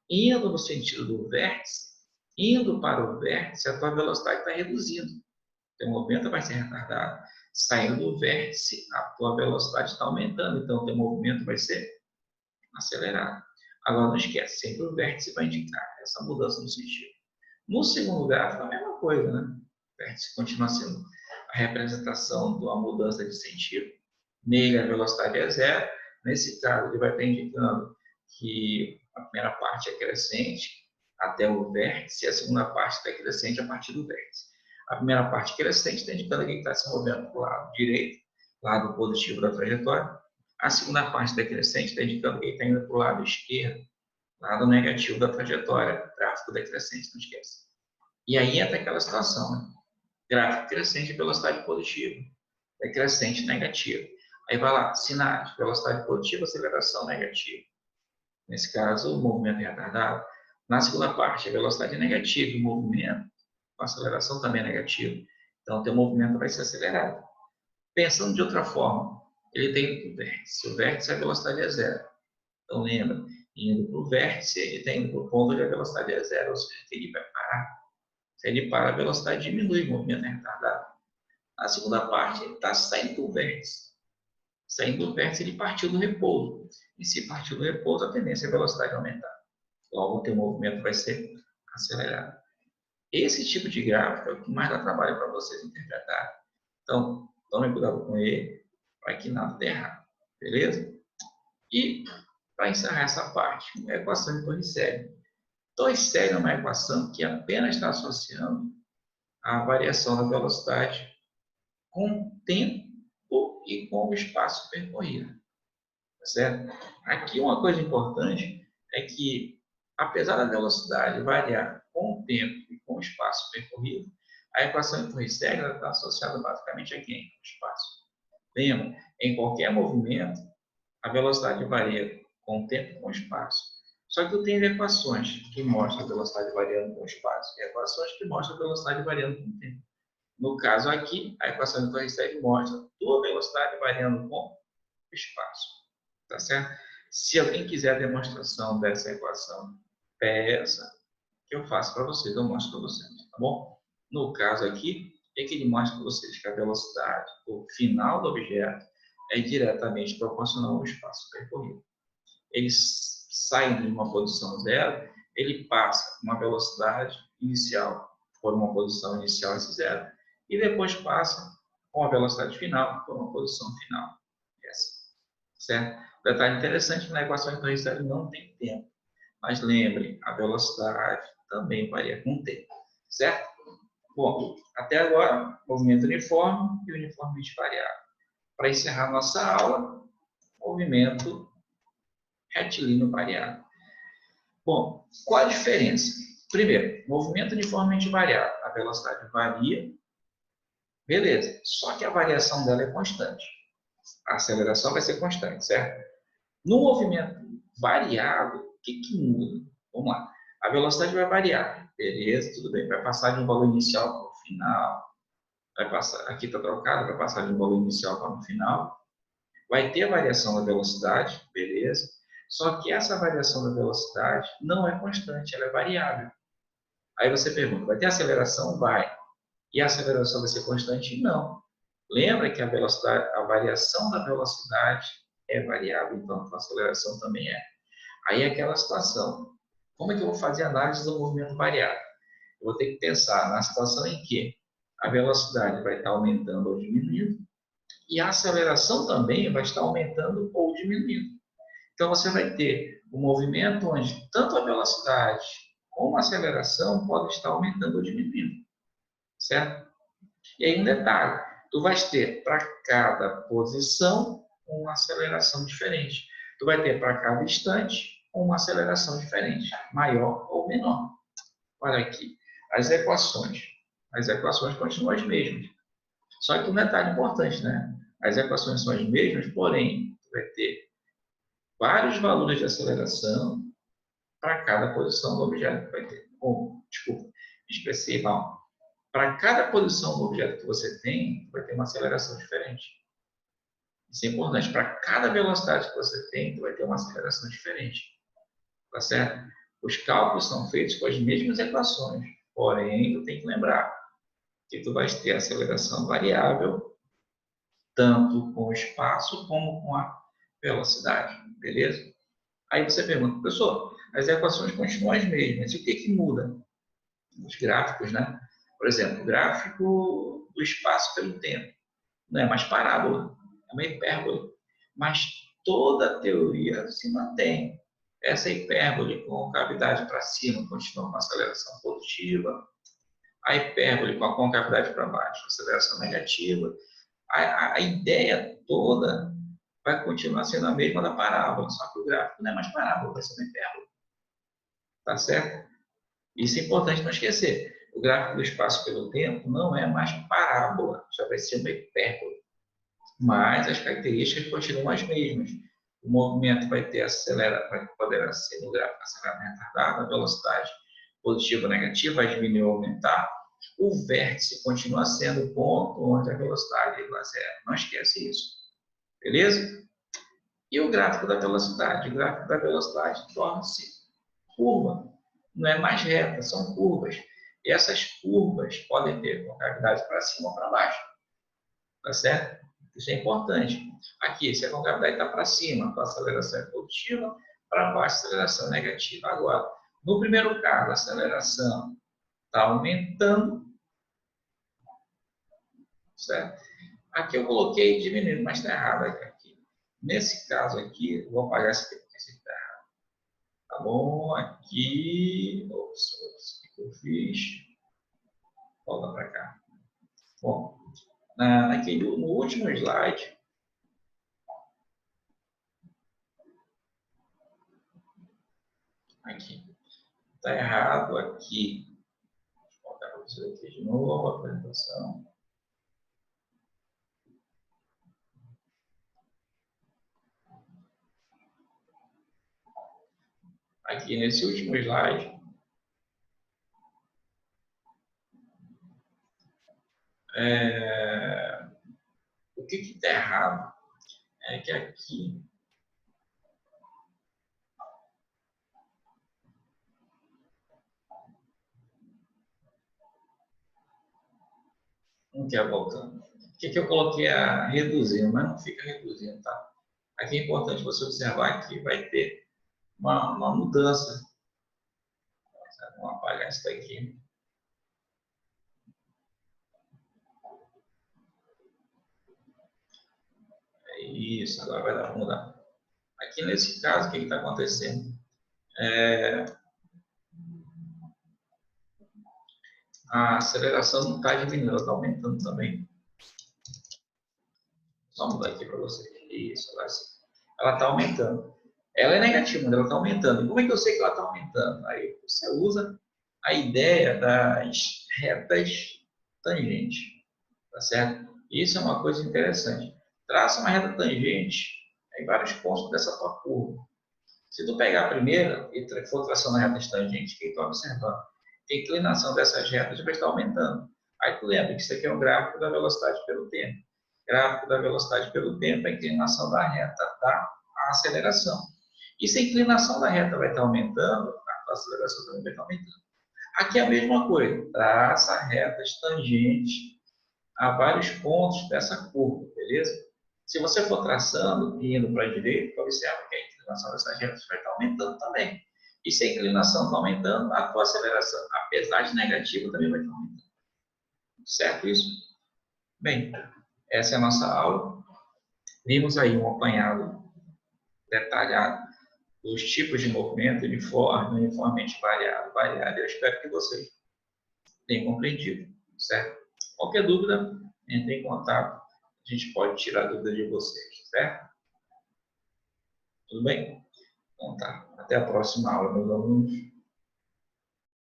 Indo no sentido do vértice, indo para o vértice, a tua velocidade está reduzindo. O teu movimento vai ser retardado. Saindo do vértice, a tua velocidade está aumentando. Então, o teu movimento vai ser acelerado. Agora, não esquece, sempre o vértice vai indicar essa mudança no sentido. No segundo gráfico, a mesma coisa, né? O vértice continua sendo representação de uma mudança de sentido. Nele, a velocidade é zero. Nesse caso, ele vai estar indicando que a primeira parte é crescente até o vértice e a segunda parte está crescente a partir do vértice. A primeira parte crescente está indicando que ele está se movendo para o lado direito, lado positivo da trajetória. A segunda parte decrescente está indicando que ele está indo para o lado esquerdo, lado negativo da trajetória, gráfico decrescente, não esqueça. E aí entra aquela situação, né? Gráfico crescente, velocidade positiva, decrescente, negativa. Aí vai lá, sinais, velocidade positiva, aceleração negativa. Nesse caso, o movimento é retardado. Na segunda parte, a velocidade é negativa, o movimento, a aceleração também é negativa. Então, o teu movimento vai ser acelerado. Pensando de outra forma, ele tem o vértice. O vértice, a velocidade é zero. Então, lembra, indo para o vértice, ele está indo para o ponto onde a velocidade é zero, ou seja, ele vai parar. Se ele para, a velocidade diminui, o movimento é retardado. Na segunda parte, ele está saindo do vértice. Saindo do vértice, ele partiu do repouso. E se partiu do repouso, a tendência é a velocidade aumentar. Logo, o teu movimento vai ser acelerado. Esse tipo de gráfico é o que mais dá trabalho para vocês interpretarem. Então, tomem cuidado com ele, para que nada dê errado. Beleza? E, para encerrar essa parte, a equação de Torricelli. Torricelli é uma equação que apenas está associando a variação da velocidade com o tempo e com o espaço percorrido. Tá certo? Aqui uma coisa importante é que, apesar da velocidade variar com o tempo e com o espaço percorrido, a equação de Torricelli está associada basicamente a quem? O espaço. Lembra? Em qualquer movimento, a velocidade varia com o tempo e com o espaço. Só que eu tenho equações que mostram a velocidade variando com o espaço e equações que mostram a velocidade variando com o tempo. No caso aqui, a equação de Torricelli mostra a tua velocidade variando com o espaço. Tá certo? Se alguém quiser a demonstração dessa equação, peça que eu faço para vocês, eu mostro para vocês, tá bom? No caso aqui, é que ele mostra para vocês que a velocidade, o final do objeto, é diretamente proporcional ao espaço percorrido. Ele sai de uma posição zero, ele passa uma velocidade inicial por uma posição inicial esse zero, e depois passa com a velocidade final por uma posição final. Essa. Certo? Detalhe interessante, na equação de Torricelli não tem tempo. Mas lembre, a velocidade também varia com o tempo. Certo? Bom, até agora, movimento uniforme e uniformemente variável. Para encerrar nossa aula, movimento retilíneo variável. Bom, qual a diferença? Primeiro, movimento uniformemente variável. A velocidade varia, beleza. Só que a variação dela é constante. A aceleração vai ser constante, certo? No movimento variável, o que muda? Vamos lá. A velocidade vai variar. Beleza, tudo bem. Vai passar de um valor inicial para o final. Vai passar, aqui está trocado, vai passar de um valor inicial para o final. Vai ter a variação da velocidade, beleza. Só que essa variação da velocidade não é constante, ela é variável. Aí você pergunta, vai ter aceleração? Vai. E a aceleração vai ser constante? Não. Lembra que a velocidade, a variação da velocidade é variável, então a aceleração também é. Aí é aquela situação. Como é que eu vou fazer a análise do movimento variável? Eu vou ter que pensar na situação em que a velocidade vai estar aumentando ou diminuindo e a aceleração também vai estar aumentando ou diminuindo. Então você vai ter um movimento onde tanto a velocidade como a aceleração podem estar aumentando ou diminuindo. Certo? E aí um detalhe, tu vais ter para cada posição uma aceleração diferente. Tu vai ter para cada instante uma aceleração diferente, maior ou menor. Olha aqui, as equações continuam as mesmas. Só que um detalhe importante, né? As equações são as mesmas, porém, tu vai ter vários valores de aceleração para cada posição do objeto. Vai ter, desculpa, expressei mal. Para cada posição do objeto que você tem, vai ter uma aceleração diferente. Isso é importante. Para cada velocidade que você tem, vai ter uma aceleração diferente. Tá certo? Os cálculos são feitos com as mesmas equações. Porém, tu tem que lembrar que tu vais ter aceleração variável, tanto com o espaço como com a velocidade. Beleza? Aí você pergunta, professor, as equações continuam as mesmas. E o que muda? Os gráficos, né? Por exemplo, o gráfico do espaço pelo tempo. Não é mais parábola, é uma hipérbole. Mas toda a teoria se mantém. Essa hipérbole com cavidade para cima continua com aceleração positiva, a hipérbole com a concavidade para baixo, aceleração negativa. A ideia toda vai continuar sendo a mesma da parábola, só que o gráfico não é mais parábola, vai ser uma hipérbole. Tá certo? Isso é importante não esquecer. O gráfico do espaço pelo tempo não é mais parábola, já vai ser uma hipérbole. Mas as características continuam as mesmas. O movimento vai poderá ser no gráfico acelerado retardado, a velocidade positiva ou negativa vai diminuir ou aumentar. O vértice continua sendo o ponto onde a velocidade é igual a zero. Não esquece isso. Beleza? E o gráfico da velocidade? O gráfico da velocidade torna-se curva. Não é mais reta, são curvas. E essas curvas podem ter concavidade para cima ou para baixo. Tá certo? Isso é importante. Aqui, se a concavidade está para cima, a aceleração é positiva, para baixo, a aceleração é negativa. Agora, no primeiro caso, a aceleração está aumentando, certo? Aqui eu coloquei diminuindo, mas está errado aqui. Nesse caso aqui, eu vou apagar esse aqui, porque esse aqui está errado. Tá bom? Aqui, ops, o que eu fiz? Volta para cá. Bom, aqui no último slide, aqui, está errado aqui. Deixa eu colocar para vocês aqui de novo a apresentação. Aqui nesse último slide, o que está errado é que aqui não quer voltando. O que eu coloquei a reduzindo, mas não fica reduzindo, tá? Aqui é importante você observar que vai ter uma mudança. Vamos apagar isso daqui. Isso, agora vai dar para mudar. Aqui nesse caso, o que está acontecendo? A aceleração não está diminuindo, ela está aumentando também. Só mudar aqui para vocês. Isso, agora sim. Ela está aumentando. Ela é negativa, mas ela está aumentando. E como é que eu sei que ela está aumentando? Aí você usa a ideia das retas tangentes, tá certo? Isso é uma coisa interessante. Traça uma reta tangente em vários pontos dessa tua curva. Se tu pegar a primeira e for traçando a reta tangente, o que tu vai observando? Que a inclinação dessas retas vai estar aumentando. Aí tu lembra que isso aqui é um gráfico da velocidade pelo tempo. Gráfico da velocidade pelo tempo é a inclinação da reta da aceleração. E se a inclinação da reta vai estar aumentando, a aceleração também vai estar aumentando. Aqui é a mesma coisa. Traça retas tangentes a vários pontos dessa curva, beleza? Se você for traçando e indo para a direita, observa que a inclinação dessas retas vai estar aumentando também. E se a inclinação está aumentando, a tua aceleração, apesar de negativa, também vai estar aumentando. Certo isso? Bem, essa é a nossa aula. Vimos aí um apanhado detalhado dos tipos de movimento, uniforme, uniformemente variado, variado. Eu espero que vocês tenham compreendido, certo? Qualquer dúvida, entre em contato. A gente pode tirar a dúvida de vocês, certo? Tudo bem? Então tá. Até a próxima aula, meus alunos.